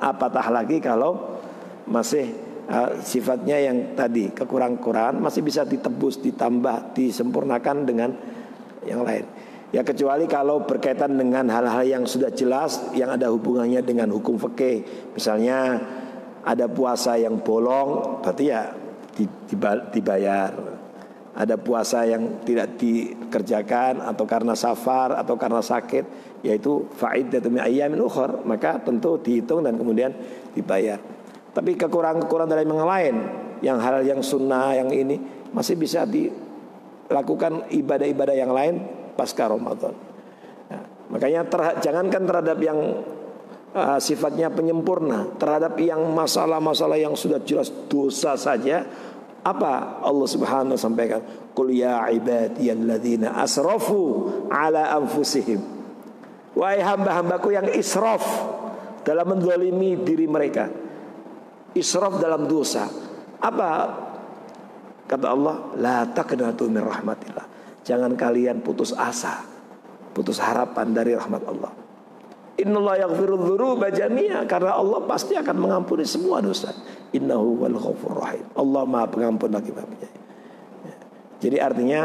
Apatah lagi kalau masih sifatnya yang tadi kekurangan-kekurangan masih bisa ditebus, ditambah, disempurnakan dengan yang lain. Ya kecuali kalau berkaitan dengan hal-hal yang sudah jelas, yang ada hubungannya dengan hukum fikih. Misalnya ada puasa yang bolong, berarti ya dibayar. Ada puasa yang tidak dikerjakan atau karena safar atau karena sakit, yaitu fa'iddatun min ayyamin ukhar, maka tentu dihitung dan kemudian dibayar. Tapi kekurangan-kekurangan dalam yang lain, yang hal yang sunnah, yang ini masih bisa dilakukan ibadah-ibadah yang lain pasca Ramadan. Nah, makanya jangankan terhadap yang sifatnya penyempurna, terhadap yang masalah-masalah yang sudah jelas dosa saja, apa Allah Subhanahu wa sampaikan, qul ya ibadiyalladzina asrafu ala anfusihim, wahai hamba-hambaku yang israf dalam menzalimi diri mereka, israf dalam dosa. Apa kata Allah? La taqnatu min rahmatillah, jangan kalian putus asa, putus harapan dari rahmat Allah. Innallaha yaghfiru dzunuba jami'a, karena Allah pasti akan mengampuni semua dosa. Innahu wal ghafurur rahim, Allah Maha Pengampun lagi Maha Penyayang. Jadi artinya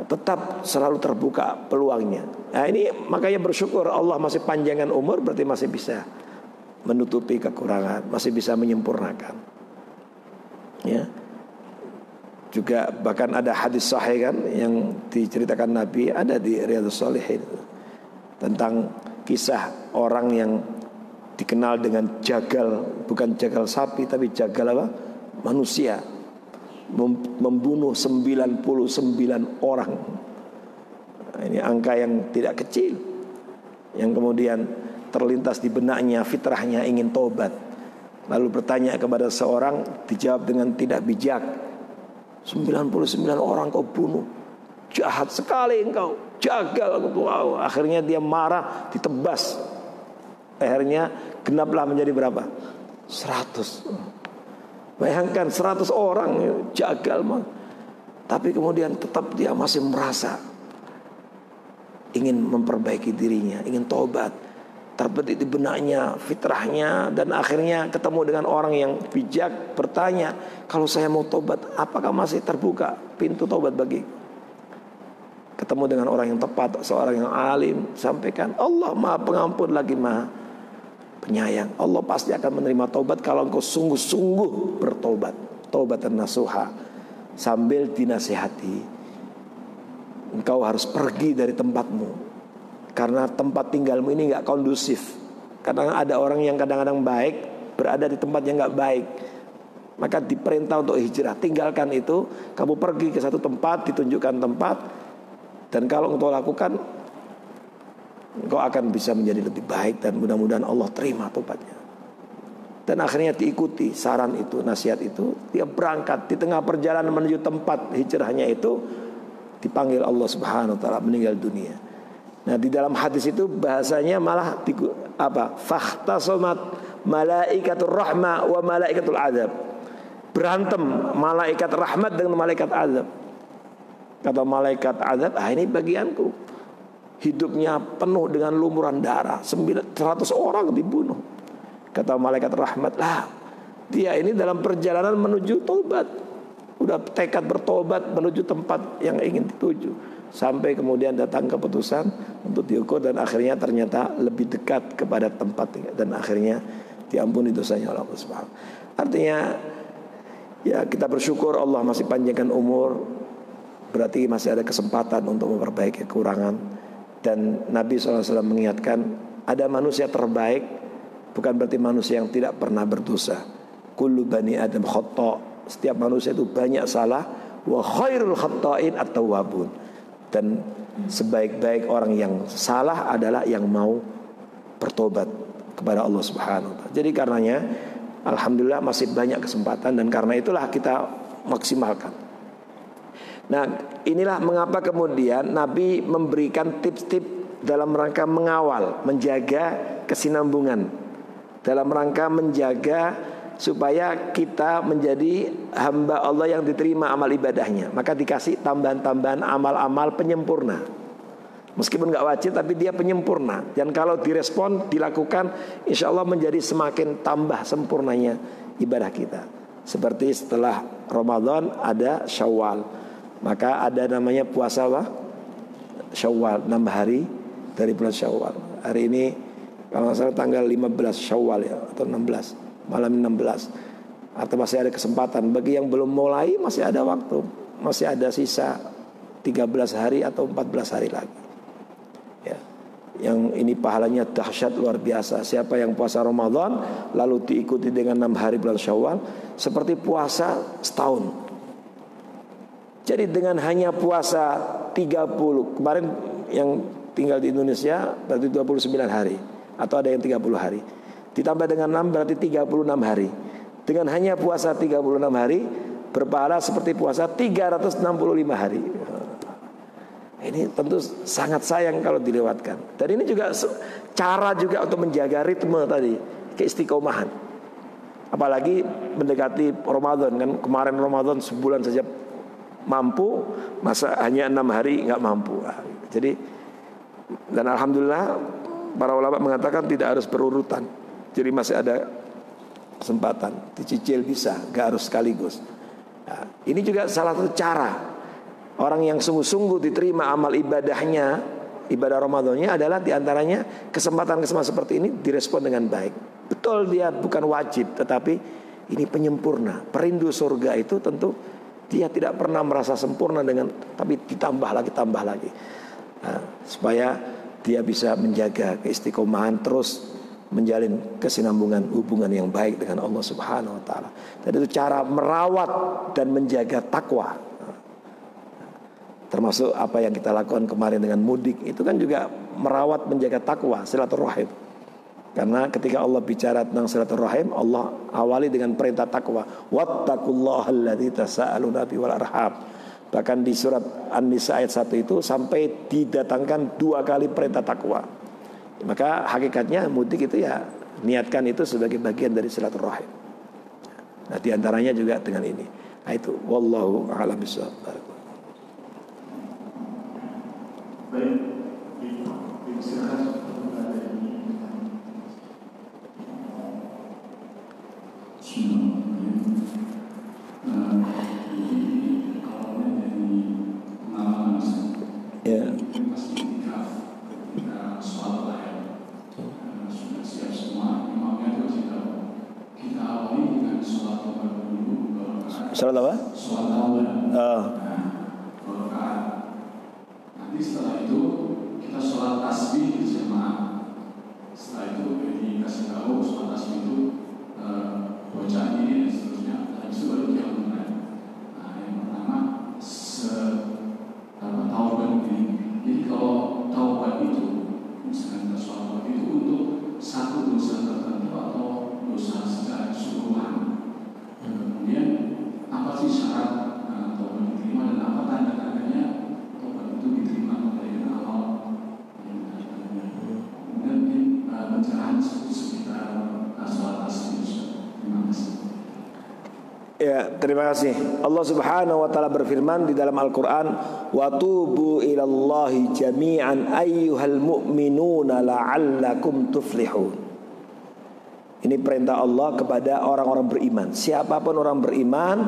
tetap selalu terbuka peluangnya. Nah ini makanya bersyukur Allah masih panjangkan umur, berarti masih bisa menutupi kekurangan, masih bisa menyempurnakan. Ya. Juga bahkan ada hadis sahih kan yang diceritakan Nabi, ada di Riyadhus Shalihin, tentang kisah orang yang dikenal dengan jagal, bukan jagal sapi tapi jagal apa? Manusia, membunuh 99 orang. Ini angka yang tidak kecil, yang kemudian terlintas di benaknya, fitrahnya ingin tobat, lalu bertanya kepada seorang, dijawab dengan tidak bijak, 99 orang kau bunuh, jahat sekali engkau, jagal. Wow. Akhirnya dia marah, ditebas, akhirnya genaplah menjadi berapa? 100. Bayangkan 100 orang jagal mah. Tapi kemudian tetap dia masih merasa ingin memperbaiki dirinya, ingin tobat, terbetik di benaknya, fitrahnya, dan akhirnya ketemu dengan orang yang bijak, bertanya, kalau saya mau tobat, apakah masih terbuka pintu tobat bagi? Ketemu dengan orang yang tepat, seorang yang alim, sampaikan, Allah Maha Pengampun lagi Maha Penyayang. Allah pasti akan menerima tobat kalau engkau sungguh-sungguh bertobat, taubatan nasuha, sambil dinasihati, engkau harus pergi dari tempatmu karena tempat tinggalmu ini gak kondusif, Kadang ada orang yang kadang-kadang baik berada di tempat yang nggak baik, maka diperintah untuk hijrah. Tinggalkan itu, kamu pergi ke satu tempat, ditunjukkan tempat, dan kalau engkau lakukan, engkau akan bisa menjadi lebih baik dan mudah-mudahan Allah terima tobatnya. Dan akhirnya diikuti saran itu, nasihat itu. Dia berangkat di tengah perjalanan menuju tempat hijrahnya itu, dipanggil Allah Subhanahu wa taala, meninggal dunia. Nah, di dalam hadis itu bahasanya malah fahtasomat malaikatur rahmah wa malaikatul azab. Berantem malaikat rahmat dengan malaikat azab. Kata malaikat azab, ini bagianku. Hidupnya penuh dengan lumuran darah, 100 orang dibunuh. Kata malaikat rahmat, dia ini dalam perjalanan menuju tobat, udah tekad bertobat menuju tempat yang ingin dituju, sampai kemudian datang keputusan untuk diukur, dan akhirnya ternyata lebih dekat kepada tempat, dan akhirnya diampuni dosanya oleh Allah Subhanahu. Artinya ya, kita bersyukur Allah masih panjangkan umur, berarti masih ada kesempatan untuk memperbaiki kekurangan. Dan Nabi SAW mengingatkan, ada manusia terbaik, bukan berarti manusia yang tidak pernah berdosa. Kullu bani Adam khata', setiap manusia itu banyak salah. Wa khairul khata'in at-tawwabun, dan sebaik-baik orang yang salah adalah yang mau bertobat kepada Allah Subhanahu wa taala. Jadi karenanya alhamdulillah masih banyak kesempatan, dan karena itulah kita maksimalkan. Nah, inilah mengapa kemudian Nabi memberikan tips-tips dalam rangka mengawal, menjaga kesinambungan, dalam rangka menjaga supaya kita menjadi hamba Allah yang diterima amal ibadahnya. Maka dikasih tambahan-tambahan amal-amal penyempurna. Meskipun gak wajib, tapi dia penyempurna. Dan kalau direspon, dilakukan, insya Allah menjadi semakin tambah sempurnanya ibadah kita. Seperti setelah Ramadan ada Syawal, maka ada namanya puasa Syawal, 6 hari dari bulan Syawal. Hari ini kalau nggak salah tanggal 15 Syawal ya, atau 16, malam 16. Atau masih ada kesempatan. Bagi yang belum mulai masih ada waktu, masih ada sisa 13 hari atau 14 hari lagi ya. Yang ini pahalanya dahsyat luar biasa. Siapa yang puasa Ramadan lalu diikuti dengan 6 hari bulan Syawal, seperti puasa setahun. Jadi dengan hanya puasa 30, kemarin yang tinggal di Indonesia berarti 29 hari, atau ada yang 30 hari, ditambah dengan 6 berarti 36 hari. Dengan hanya puasa 36 hari berpahala seperti puasa 365 hari. Ini tentu sangat sayang kalau dilewatkan. Dan ini juga cara juga untuk menjaga ritme tadi, keistiqomahan. Apalagi mendekati Ramadan kan, kemarin Ramadan sebulan saja mampu, masa hanya 6 hari nggak mampu. Jadi, dan alhamdulillah para ulama mengatakan tidak harus berurutan. Jadi masih ada kesempatan, dicicil bisa, nggak harus sekaligus. Nah, ini juga salah satu cara orang yang sungguh-sungguh diterima amal ibadahnya, ibadah Ramadannya adalah diantaranya kesempatan-kesempatan seperti ini direspon dengan baik. Betul dia bukan wajib, tetapi ini penyempurna. Perindu surga itu tentu dia tidak pernah merasa sempurna tapi ditambah lagi. Nah, supaya dia bisa menjaga keistiqomahan, terus menjalin kesinambungan hubungan yang baik dengan Allah Subhanahu wa taala. Dan itu cara merawat dan menjaga takwa. Termasuk apa yang kita lakukan kemarin dengan mudik, itu kan juga merawat menjaga takwa, silaturahim. Karena ketika Allah bicara tentang silaturahim, Allah awali dengan perintah takwa. Wattaqullaha alladzi tasaaluna bihi wal arham. Bahkan di surat An-Nisa ayat 1 itu sampai didatangkan 2 kali perintah takwa. Maka hakikatnya mudik itu ya niatkan itu sebagai bagian dari silaturahim. Nah, diantaranya juga dengan ini. Nah, itu wallahu a'lam bishawab. Baik, Salat apa? Sholat awal. Nanti setelah itu kita sholat tasbih berjamaah. Setelah itu jadi dikasih tahu soal tasbih itu bacaan ini dan seterusnya, habis itu baru dia mulai. Nah, yang pertama taubat ini. Jadi kalau taubat itu misalkan suatu itu untuk satu dosa tertentu atau dosa secara keseluruhan. Kemudian apa sih syarat taubat diterima dan apa tanda-tandanya taubat itu diterima dari awal? Kemudian pencerahan sekitar soal tasbih. Terima kasih. Ya, terima kasih. Allah Subhanahu wa taala berfirman di dalam Al-Qur'an, "Wa tubu ilallahi jami'an ayyuhal mu'minuna la'allakum tuflihun." Ini perintah Allah kepada orang-orang beriman. Siapapun orang beriman,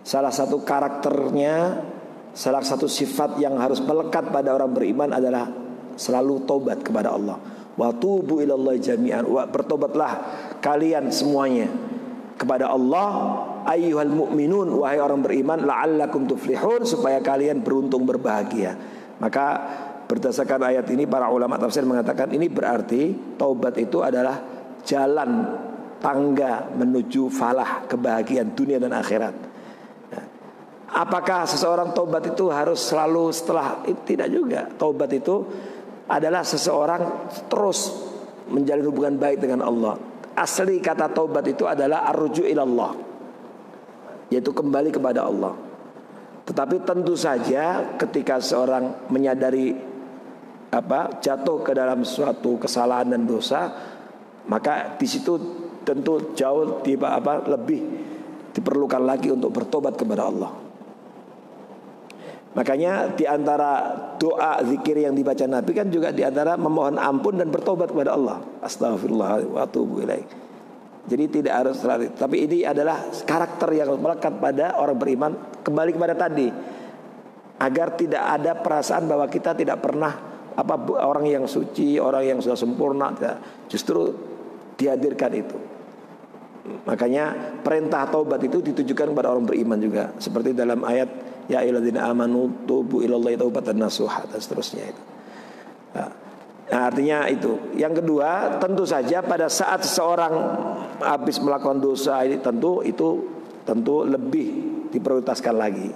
salah satu karakternya, salah satu sifat yang harus melekat pada orang beriman adalah selalu taubat kepada Allah. Wa tubu ilallahi jami'an. Bertobatlah kalian semuanya kepada Allah, ayyuhal mu'minun, wahai orang beriman, la'allakum tuflihun, supaya kalian beruntung berbahagia. Maka berdasarkan ayat ini para ulama tafsir mengatakan ini berarti taubat itu adalah jalan tangga menuju falah, kebahagiaan dunia dan akhirat. Apakah seseorang taubat itu harus selalu setelah? Tidak juga. Taubat itu adalah seseorang terus menjalin hubungan baik dengan Allah. Asli kata taubat itu adalah arruju ilallah, yaitu kembali kepada Allah. Tetapi tentu saja ketika seorang menyadari jatuh ke dalam suatu kesalahan dan dosa, maka di situ tentu jauh lebih diperlukan lagi untuk bertobat kepada Allah. Makanya di antara doa zikir yang dibaca Nabi kan juga di antara memohon ampun dan bertobat kepada Allah. Astagfirullah wa atubu ilaih. Jadi tidak harus selalu, tapi ini adalah karakter yang melekat pada orang beriman, kembali kepada tadi, agar tidak ada perasaan bahwa kita tidak pernah orang yang suci, orang yang sudah sempurna. Justru dihadirkan itu. Makanya perintah taubat itu ditujukan kepada orang beriman juga, seperti dalam ayat ya ayyuhalladzina amanu tubu ilallahi taubatan nasuha dan seterusnya itu. Nah, artinya itu. Yang kedua, tentu saja pada saat seseorang habis melakukan dosa ini tentu lebih diprioritaskan lagi,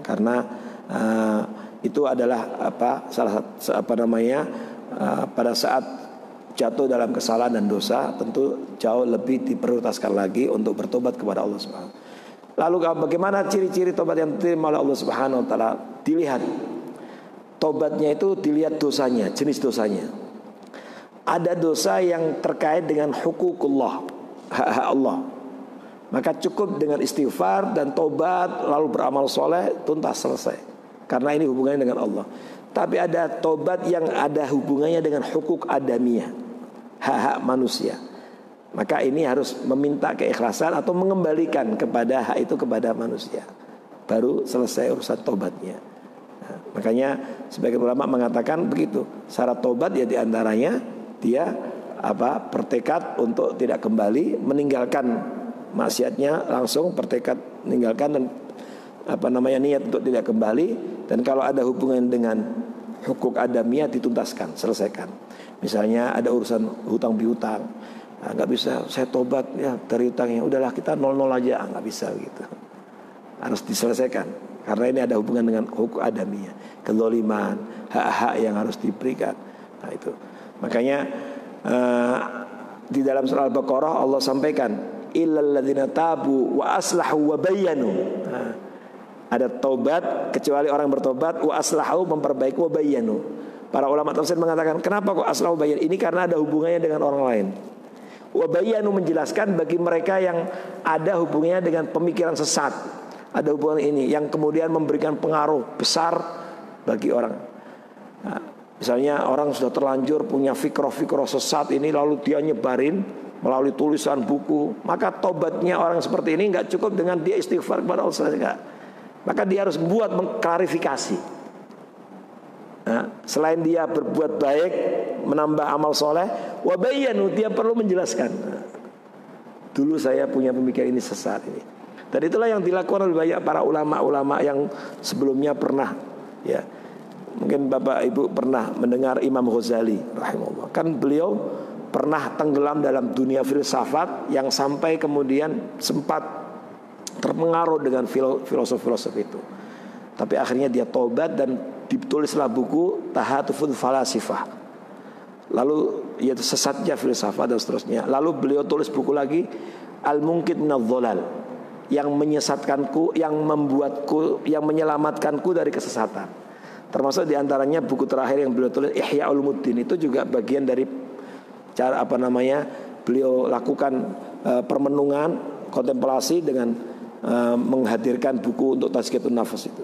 karena itu adalah pada saat jatuh dalam kesalahan dan dosa, tentu jauh lebih diprioritaskan lagi untuk bertobat kepada Allah Subhanahu. Lalu bagaimana ciri-ciri tobat yang diterima oleh Allah Subhanahu wa taala? Dilihat tobatnya itu, dilihat dosanya, jenis dosanya. Ada dosa yang terkait dengan hukukullah, hak-hak Allah. Maka cukup dengan istighfar dan tobat, lalu beramal soleh, tuntas, selesai. Karena ini hubungannya dengan Allah. Tapi ada tobat yang ada hubungannya dengan hukuk adamiyah, hak-hak manusia. Maka ini harus meminta keikhlasan atau mengembalikan kepada hak itu kepada manusia, baru selesai urusan tobatnya. Nah, makanya sebagian ulama mengatakan begitu. Syarat tobat ya diantaranya dia bertekad untuk tidak kembali, meninggalkan maksiatnya, langsung bertekad meninggalkan dan niat untuk tidak kembali. Dan kalau ada hubungan dengan hukuk adamiyah dituntaskan, selesaikan. Misalnya ada urusan hutang piutang, nggak bisa saya tobat ya dari hutangnya, udahlah kita 0-0 aja, nggak bisa gitu. Harus diselesaikan karena ini ada hubungan dengan hukuk adamiyah, kezaliman, hak-hak yang harus diberikan. Nah itu makanya di dalam surah Al-Baqarah Allah sampaikan illal ladzina tabu wa aslahu wa bayyanu. Ada taubat kecuali orang bertobat, wa aslahu memperbaiki, wa bayyanu. Para ulama tafsir mengatakan kenapa kok aslahu bayyan? Ini karena ada hubungannya dengan orang lain. Wa bayyanu menjelaskan bagi mereka yang ada hubungannya dengan pemikiran sesat, ada hubungan ini yang kemudian memberikan pengaruh besar bagi orang. Nah, misalnya orang sudah terlanjur punya fikroh-fikroh sesat ini, lalu dia nyebarin melalui tulisan buku, maka tobatnya orang seperti ini nggak cukup dengan dia istighfar kepada Allah saja. Maka dia harus buat mengklarifikasi. Nah, selain dia berbuat baik, menambah amal soleh, wabayanu, dia perlu menjelaskan. Nah, dulu saya punya pemikiran ini sesat ini. Dan itulah yang dilakukan oleh banyak para ulama-ulama yang sebelumnya pernah ya Mungkin Bapak Ibu pernah mendengar Imam Ghazali rahimahullah. Kan beliau pernah tenggelam dalam dunia filsafat yang sampai kemudian sempat terpengaruh dengan filosof-filosof itu. Tapi akhirnya dia tobat dan ditulislah buku Tahatuful Falasifah. Lalu yaitu sesatnya filsafat dan seterusnya. Lalu beliau tulis buku lagi Al-Munqidh Minadh-Dhalal, yang menyesatkanku, yang membuatku, yang menyelamatkanku dari kesesatan. Termasuk diantaranya buku terakhir yang beliau tulis Ihya Ulumuddin, itu juga bagian dari cara beliau lakukan permenungan, kontemplasi dengan menghadirkan buku untuk tazkiyatun nafas itu.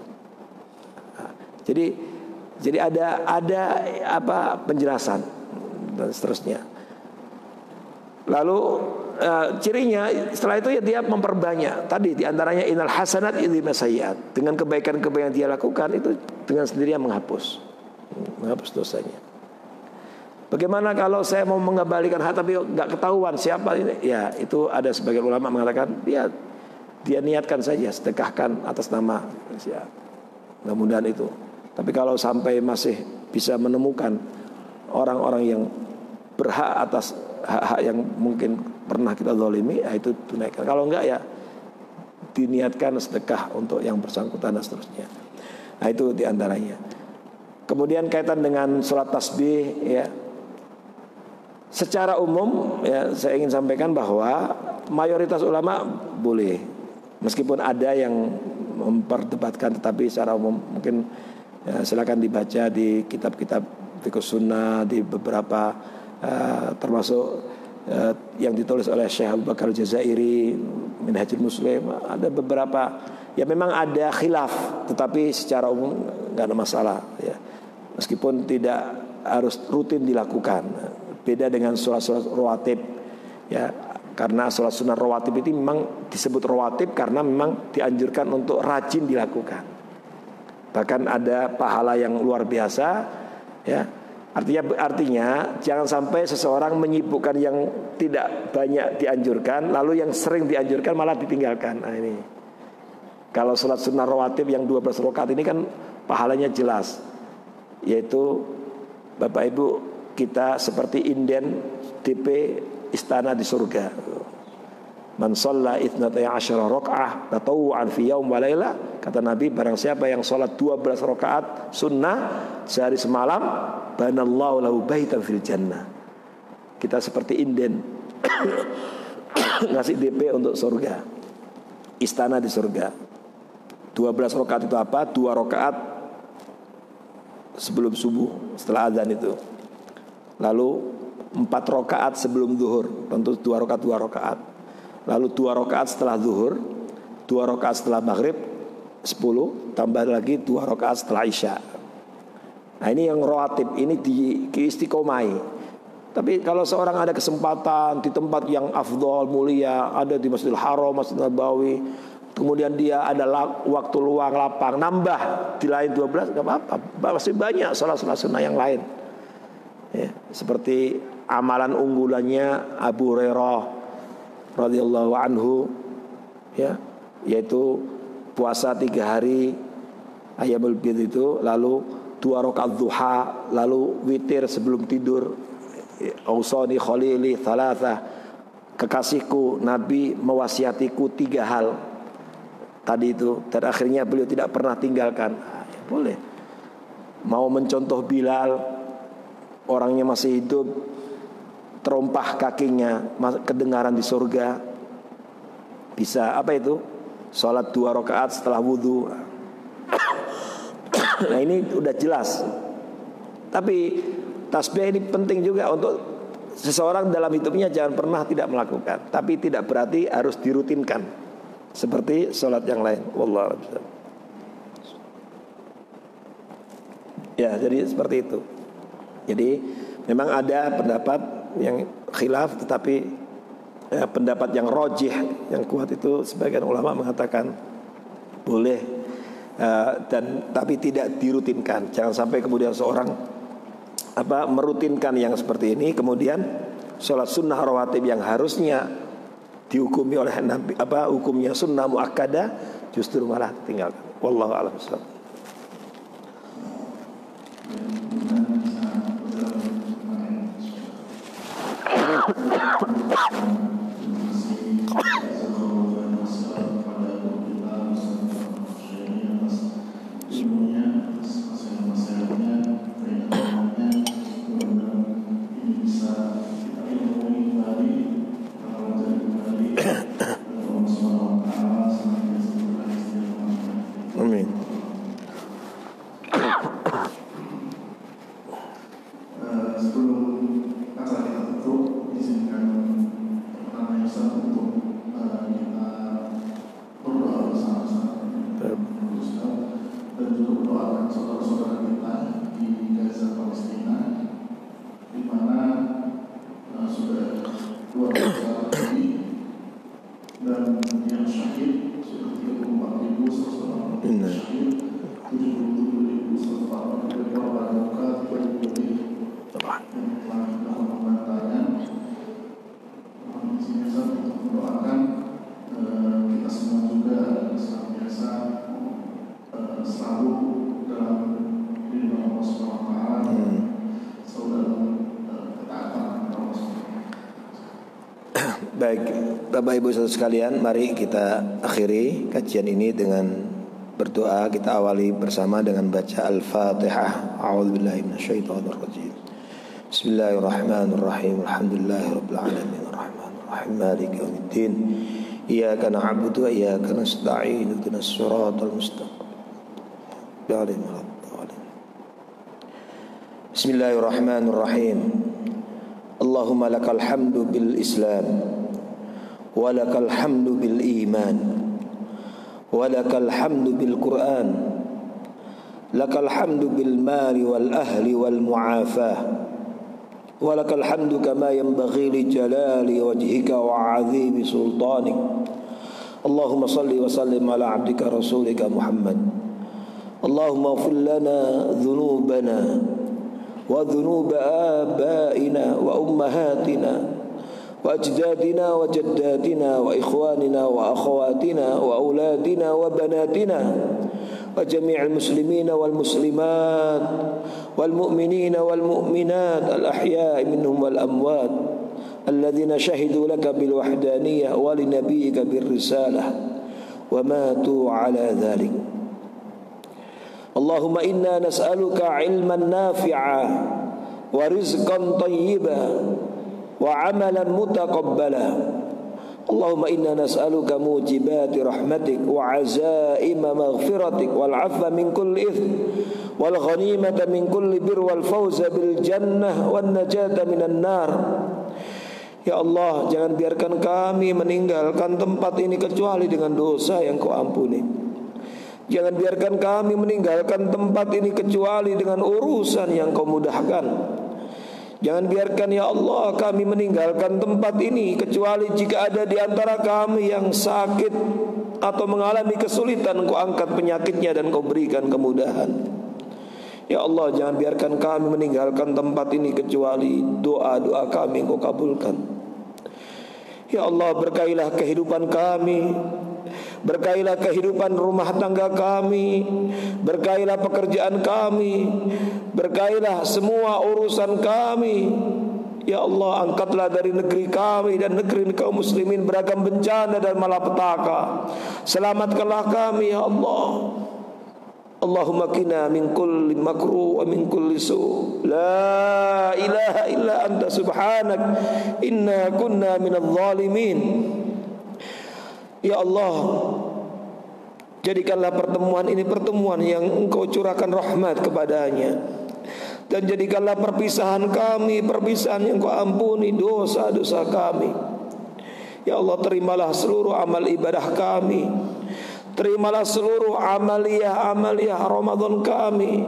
Jadi ada penjelasan dan seterusnya. Lalu cirinya setelah itu ya dia memperbanyak. Tadi diantaranya innal hasanat yudhibna sayyi'at. Dengan kebaikan-kebaikan dia lakukan itu dengan sendirinya menghapus dosanya. Bagaimana kalau saya mau mengembalikan hak tapi nggak ketahuan siapa ini? Ya itu ada sebagian ulama mengatakan dia niatkan saja, sedekahkan atas nama siapa. Mudah-mudahan itu. Tapi kalau sampai masih bisa menemukan orang-orang yang berhak atas hak-hak yang mungkin pernah kita zalimi, ya itu tunaikan. Kalau enggak ya diniatkan sedekah untuk yang bersangkutan dan seterusnya. Nah itu diantaranya. Kemudian kaitan dengan sholat tasbih ya. Secara umum ya saya ingin sampaikan bahwa mayoritas ulama boleh. Meskipun ada yang memperdebatkan, tetapi secara umum mungkin ya, silakan dibaca di kitab-kitab fiqh sunnah, di beberapa termasuk yang ditulis oleh Syekh Abu Bakar Jazairi Minhajul Muslim. Ada beberapa ya memang ada khilaf, tetapi secara umum nggak ada masalah ya. Meskipun tidak harus rutin dilakukan. Beda dengan sholat-sholat rawatib ya, karena sholat sunnah rawatib itu memang disebut rawatib karena memang dianjurkan untuk rajin dilakukan. Bahkan ada pahala yang luar biasa ya. Artinya jangan sampai seseorang menyibukkan yang tidak banyak dianjurkan, lalu yang sering dianjurkan malah ditinggalkan. Nah ini kalau sholat sunnah rawatib yang 12 rakaat ini kan pahalanya jelas, yaitu Bapak Ibu kita seperti inden DP istana di surga. Man shalla 12 rakaah tatawu'an fi yaum wa lailah, kata Nabi, barang siapa yang sholat 12 rakaat sunnah sehari semalam, banallahu lahu baitan fil jannah. Kita seperti inden ngasih DP untuk surga, istana di surga. 12 rakaat itu apa? 2 rakaat sebelum subuh setelah azan itu. Lalu 4 rakaat sebelum zuhur, tentu 2 rakaat. Lalu 2 rakaat setelah zuhur, 2 rakaat setelah maghrib, 10, tambah lagi 2 rakaat setelah isya. Nah ini yang rawatib, ini diistiqomai. Tapi kalau seorang ada kesempatan di tempat yang afdol, mulia, ada di Masjidil Haram, Masjid Nabawi, kemudian dia ada waktu luang lapang, nambah di lain 12, gak apa-apa. Masih banyak sholat-sholat sunnah yang lain ya, seperti amalan unggulannya Abu Hurairah radhiyallahu anhu ya, yaitu puasa 3 hari Ayyamul Bid itu, lalu 2 rakaat duha, lalu witir sebelum tidur. Ausani khalili thalatha, kekasihku Nabi mewasiatiku 3 hal tadi itu, dan akhirnya beliau tidak pernah tinggalkan. Ya, boleh. Mau mencontoh Bilal, orangnya masih hidup, terompah kakinya, kedengaran di surga. Bisa apa itu? Salat 2 rakaat setelah wudu. Nah ini udah jelas. Tapi tasbih ini penting juga untuk seseorang dalam hidupnya, jangan pernah tidak melakukan. Tapi tidak berarti harus dirutinkan seperti sholat yang lain. Wallahu a'lam. Ya, jadi seperti itu. Jadi memang ada pendapat yang khilaf, tetapi pendapat yang rajih, yang kuat itu sebagian ulama mengatakan boleh, dan tapi tidak dirutinkan. Jangan sampai kemudian seorang merutinkan yang seperti ini, kemudian sholat sunnah rawatib yang harusnya dihukumi oleh Nabi, hukumnya sunnah muakkadah, justru malah tinggalkan. Wallahu a'lam bishawab. Amin. Sebelum acara kita tutup, izinkan pertama yang satu untuk kita berdoa bersama-sama dan juga berdoakan saudara-saudara kita di Gaza, Palestina, di mana sudah luar biasa lagi, dan yang syahid sudah 34.180 syahid, 77.140 korban luka, 30 yang telah dilakukan pembantaian. Mohon izin saya untuk mendoakan kita semua juga senantiasa selalu dalam lindungan Allah Subhanahu wa taala, selalu dalam ketaatan kepada Allah Subhanahu wa taala. Baik, Bapak Ibu saudara sekalian, mari kita akhiri kajian ini dengan berdoa. Kita awali bersama dengan baca Al-Fatihah. A'udzubillahi minasyaitonirrajim. Bismillahirrahmanirrahim. Alhamdulillahirabbil alamin arrahmanir rahim maliki yaumiddin. Iyyaka na'budu wa iyyaka nasta'in. Ihdinas siratal mustaqim. Bismillahirrahmanirrahim. Allahumma lakal hamdu bil Islam wa lakal hamdu bil iman wa lakal hamdu bil Quran, lakal hamdu bil mali wal ahli wal mu'afah, wa lakal hamdu kama yanbaghi li jalali wajhika wa 'azimi sultanik. Allahumma salli wa sallim ala 'abdika rasulika Muhammad. Allahumma ighfir lana dhunubana wa dhunub abaina wa ummahatina wa ajdadina wa jaddatina wa ikhwanina wa akhawatina wa auladina wa banatina wa jami'il muslimina wal muslimat wal mu'minina wal mu'minat al ahya'i minhum wal amwat alladhina shahidu laka bil wahdaniyah wa li nabiyyika bir risalah wa matu ala dhalik. Allahumma inna nas'aluka ilman nafi'a wa rizqan tayyiban wa amalan mutaqabbala. Allahumma inna nas'aluka mujibati rahmatik wa azaima maghfiratik wal 'afwa min kulli ithm wal ghanimata min kulli bir wal fawza bil jannah wan najata minan nar. Ya Allah, jangan biarkan kami meninggalkan tempat ini kecuali dengan dosa yang Kau ampuni. Jangan biarkan kami meninggalkan tempat ini kecuali dengan urusan yang Kau mudahkan. Jangan biarkan ya Allah kami meninggalkan tempat ini kecuali jika ada di antara kami yang sakit atau mengalami kesulitan, Kau angkat penyakitnya dan Kau berikan kemudahan. Ya Allah, jangan biarkan kami meninggalkan tempat ini kecuali doa-doa kami Kau kabulkan. Ya Allah, berkailah kehidupan kami, berkailah kehidupan rumah tangga kami, berkailah pekerjaan kami, berkailah semua urusan kami. Ya Allah, angkatlah dari negeri kami dan negeri kaum muslimin beragam bencana dan malapetaka. Selamatkanlah kami ya Allah. Allahumma qina min kulli makruh wa min kulli su. La ilaha illa anta subhanak inna kunna minadh dhalimin. Ya Allah, jadikanlah pertemuan ini pertemuan yang Engkau curahkan rahmat kepadanya, dan jadikanlah perpisahan kami perpisahan yang Kau ampuni dosa-dosa kami. Ya Allah, terimalah seluruh amal ibadah kami, terimalah seluruh amaliyah Ramadan kami,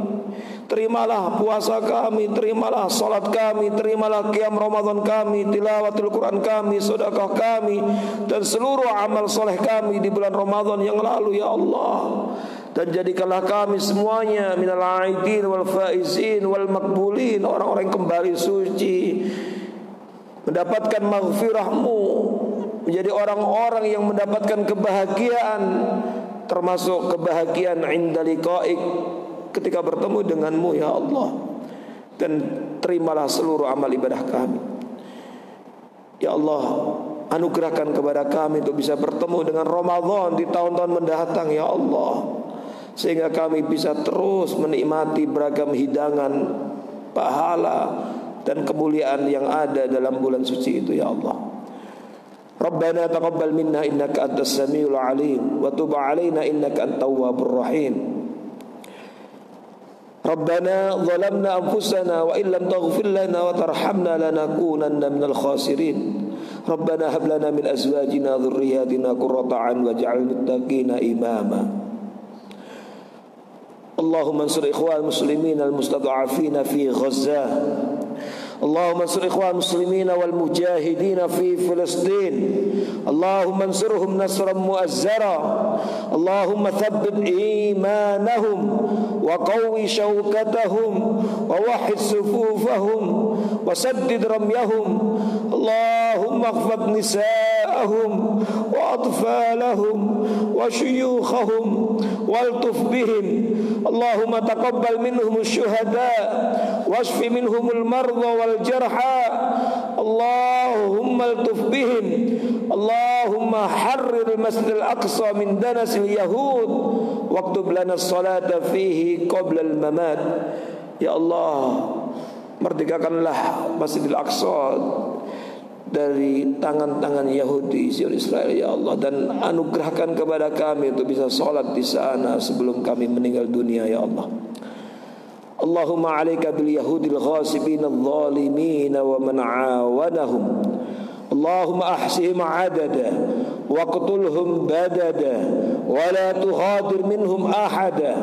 terimalah puasa kami, terimalah salat kami, terimalah qiyam Ramadan kami, tilawatul Quran kami, sedekah kami, dan seluruh amal soleh kami di bulan Ramadan yang lalu ya Allah. Dan jadikanlah kami semuanya minal aidin wal faizin wal makbulin, orang-orang yang kembali suci, mendapatkan maghfirah-Mu, menjadi orang-orang yang mendapatkan kebahagiaan, termasuk kebahagiaan inda liqa'ik, ketika bertemu denganmu ya Allah. Dan terimalah seluruh amal ibadah kami. Ya Allah, anugerahkan kepada kami untuk bisa bertemu dengan Ramadan di tahun-tahun mendatang ya Allah, sehingga kami bisa terus menikmati beragam hidangan, pahala dan kemuliaan yang ada dalam bulan suci itu ya Allah. Rabbana taqabbal minna innaka antas samiul alim wa tub alaina innaka antat tawwabur rahim. Rabbana zalamna anfusana wa illam taghfir lana wa tarhamna lanakunanna minal khasirin. Rabbana hab lana min azwajina dhurriyyatina qurrata a'yun waj'al muttaqina imama. Allahumma ansur ikhwan muslimin al-mustad'afina fi Gaza. اللهم انصر إخوان المسلمين والمجاهدين في فلسطين. اللهم انصرهم نصرا مؤزرا. اللهم ثبت إيمانهم وقوي شوكتهم ووحد صفوفهم وسدد رميهم. اللهم اخفض نساءهم وأطفالهم وشيوخهم والطف بهم. اللهم تقبل منهم الشهداء واشف منهم المرضى والجرحى. اللهم الطف بهم. اللهم حرر المسجد الأقصى من دنس اليهود واكتب لنا الصلاة فيه قبل الممات. Ya Allah, merdekakanlah Masjidil Aqsa dari tangan-tangan Yahudi Zionist Israel ya Allah, dan anugerahkan kepada kami untuk bisa sholat di sana sebelum kami meninggal dunia ya Allah. Allahumma alaika bil yahudil ghasibin adh-dhalimin wa man awanahum. Allahumma ahsihim adada waqtulhum badada wa la tughadir minhum ahada.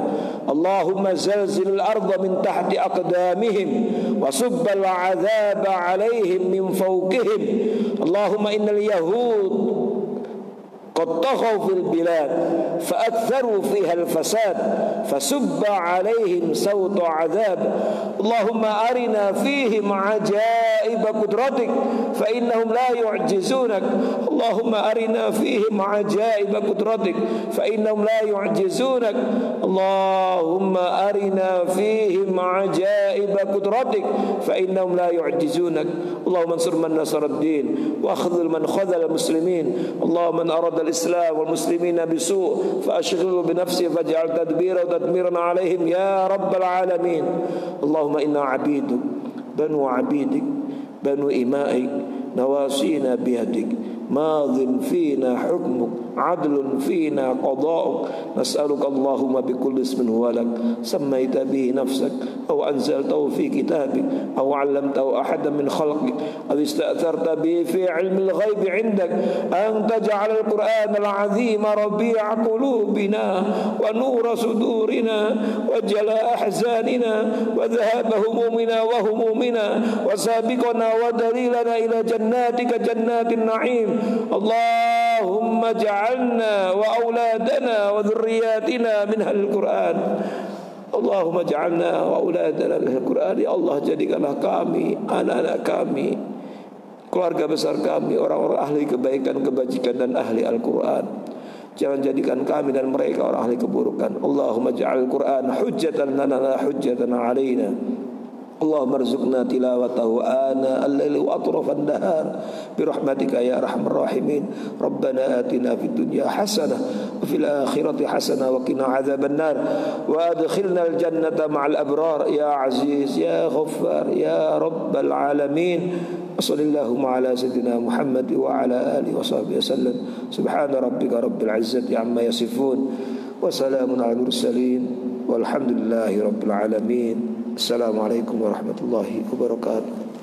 Allahumma zalzil al-ardha min tahti aqdamihim wa subbal 'adzaba 'alaihim min fawqihim. Allahumma innal yahud قد طغوا في البلاد فأكثروا فيها الفساد فسب عليهم صوت عذاب. اللهم أرنا فيهم عجائب قدرتك فإنهم لا يعجزونك. اللهم أرنا فيهم عجائب قدرتك فإنهم لا يعجزونك. اللهم أرنا فيهم عجائب قدرتك فإنهم لا يعجزونك. اللهم انصر من نصر الدين واخذل من خذل المسلمين. اللهم من أراد الإسلام والمسلمين بسوء فأشغله بنفسه فاجعل تدبيره وتدميرا عليهم يا رب العالمين. اللهم إنا عبيدك بنو عبيدك بنو إمائك نواسينا بيدك ماض فينا حكمك عدل فينا قضاؤك. نسألك اللهم بكل اسم هو لك سميت به نفسك أو أنزلته في كتابك أو علمته أحدا من خلقك أو استأثرت به في علم الغيب عندك أن تجعل القرآن العظيم ربيع قلوبنا ونور صدورنا وجلاء أحزاننا وذهاب همومنا وهمومنا وسابقنا ودليلنا إلى جناتك جنات النعيم. اللهم اجعلنا وأولادنا وذرياتنا من أهل القرآن. اللهم اجعلنا وأولادنا من أهل القرآن. Ya Allah, jadikanlah kami, anak-anak kami, keluarga besar kami orang-orang ahli kebaikan, kebajikan dan ahli Al-Quran. Jangan jadikan kami dan mereka orang ahli keburukan. Allahumma ja'al Al-Quran hujjatan lana la hujjatan alaina. Allahumma arzuqna tilawatahu ana al-laili wa atrafan nahar birahmatika ya arhamar rahimin. Rabbana atina fid dunya hasanah wa fil akhirati hasanah wa qina adzaban nar wa adkhilna al-jannata ma'al abrar ya aziz ya ghaffar ya rabbal alamin. Sallallahu ala sayyidina Muhammad wa ala alihi wa sahbihi wasallam. Subhana rabbika rabbil izzati amma yasifun wa salamun alal mursalin walhamdulillahi rabbil alamin. Assalamualaikum warahmatullahi wabarakatuh.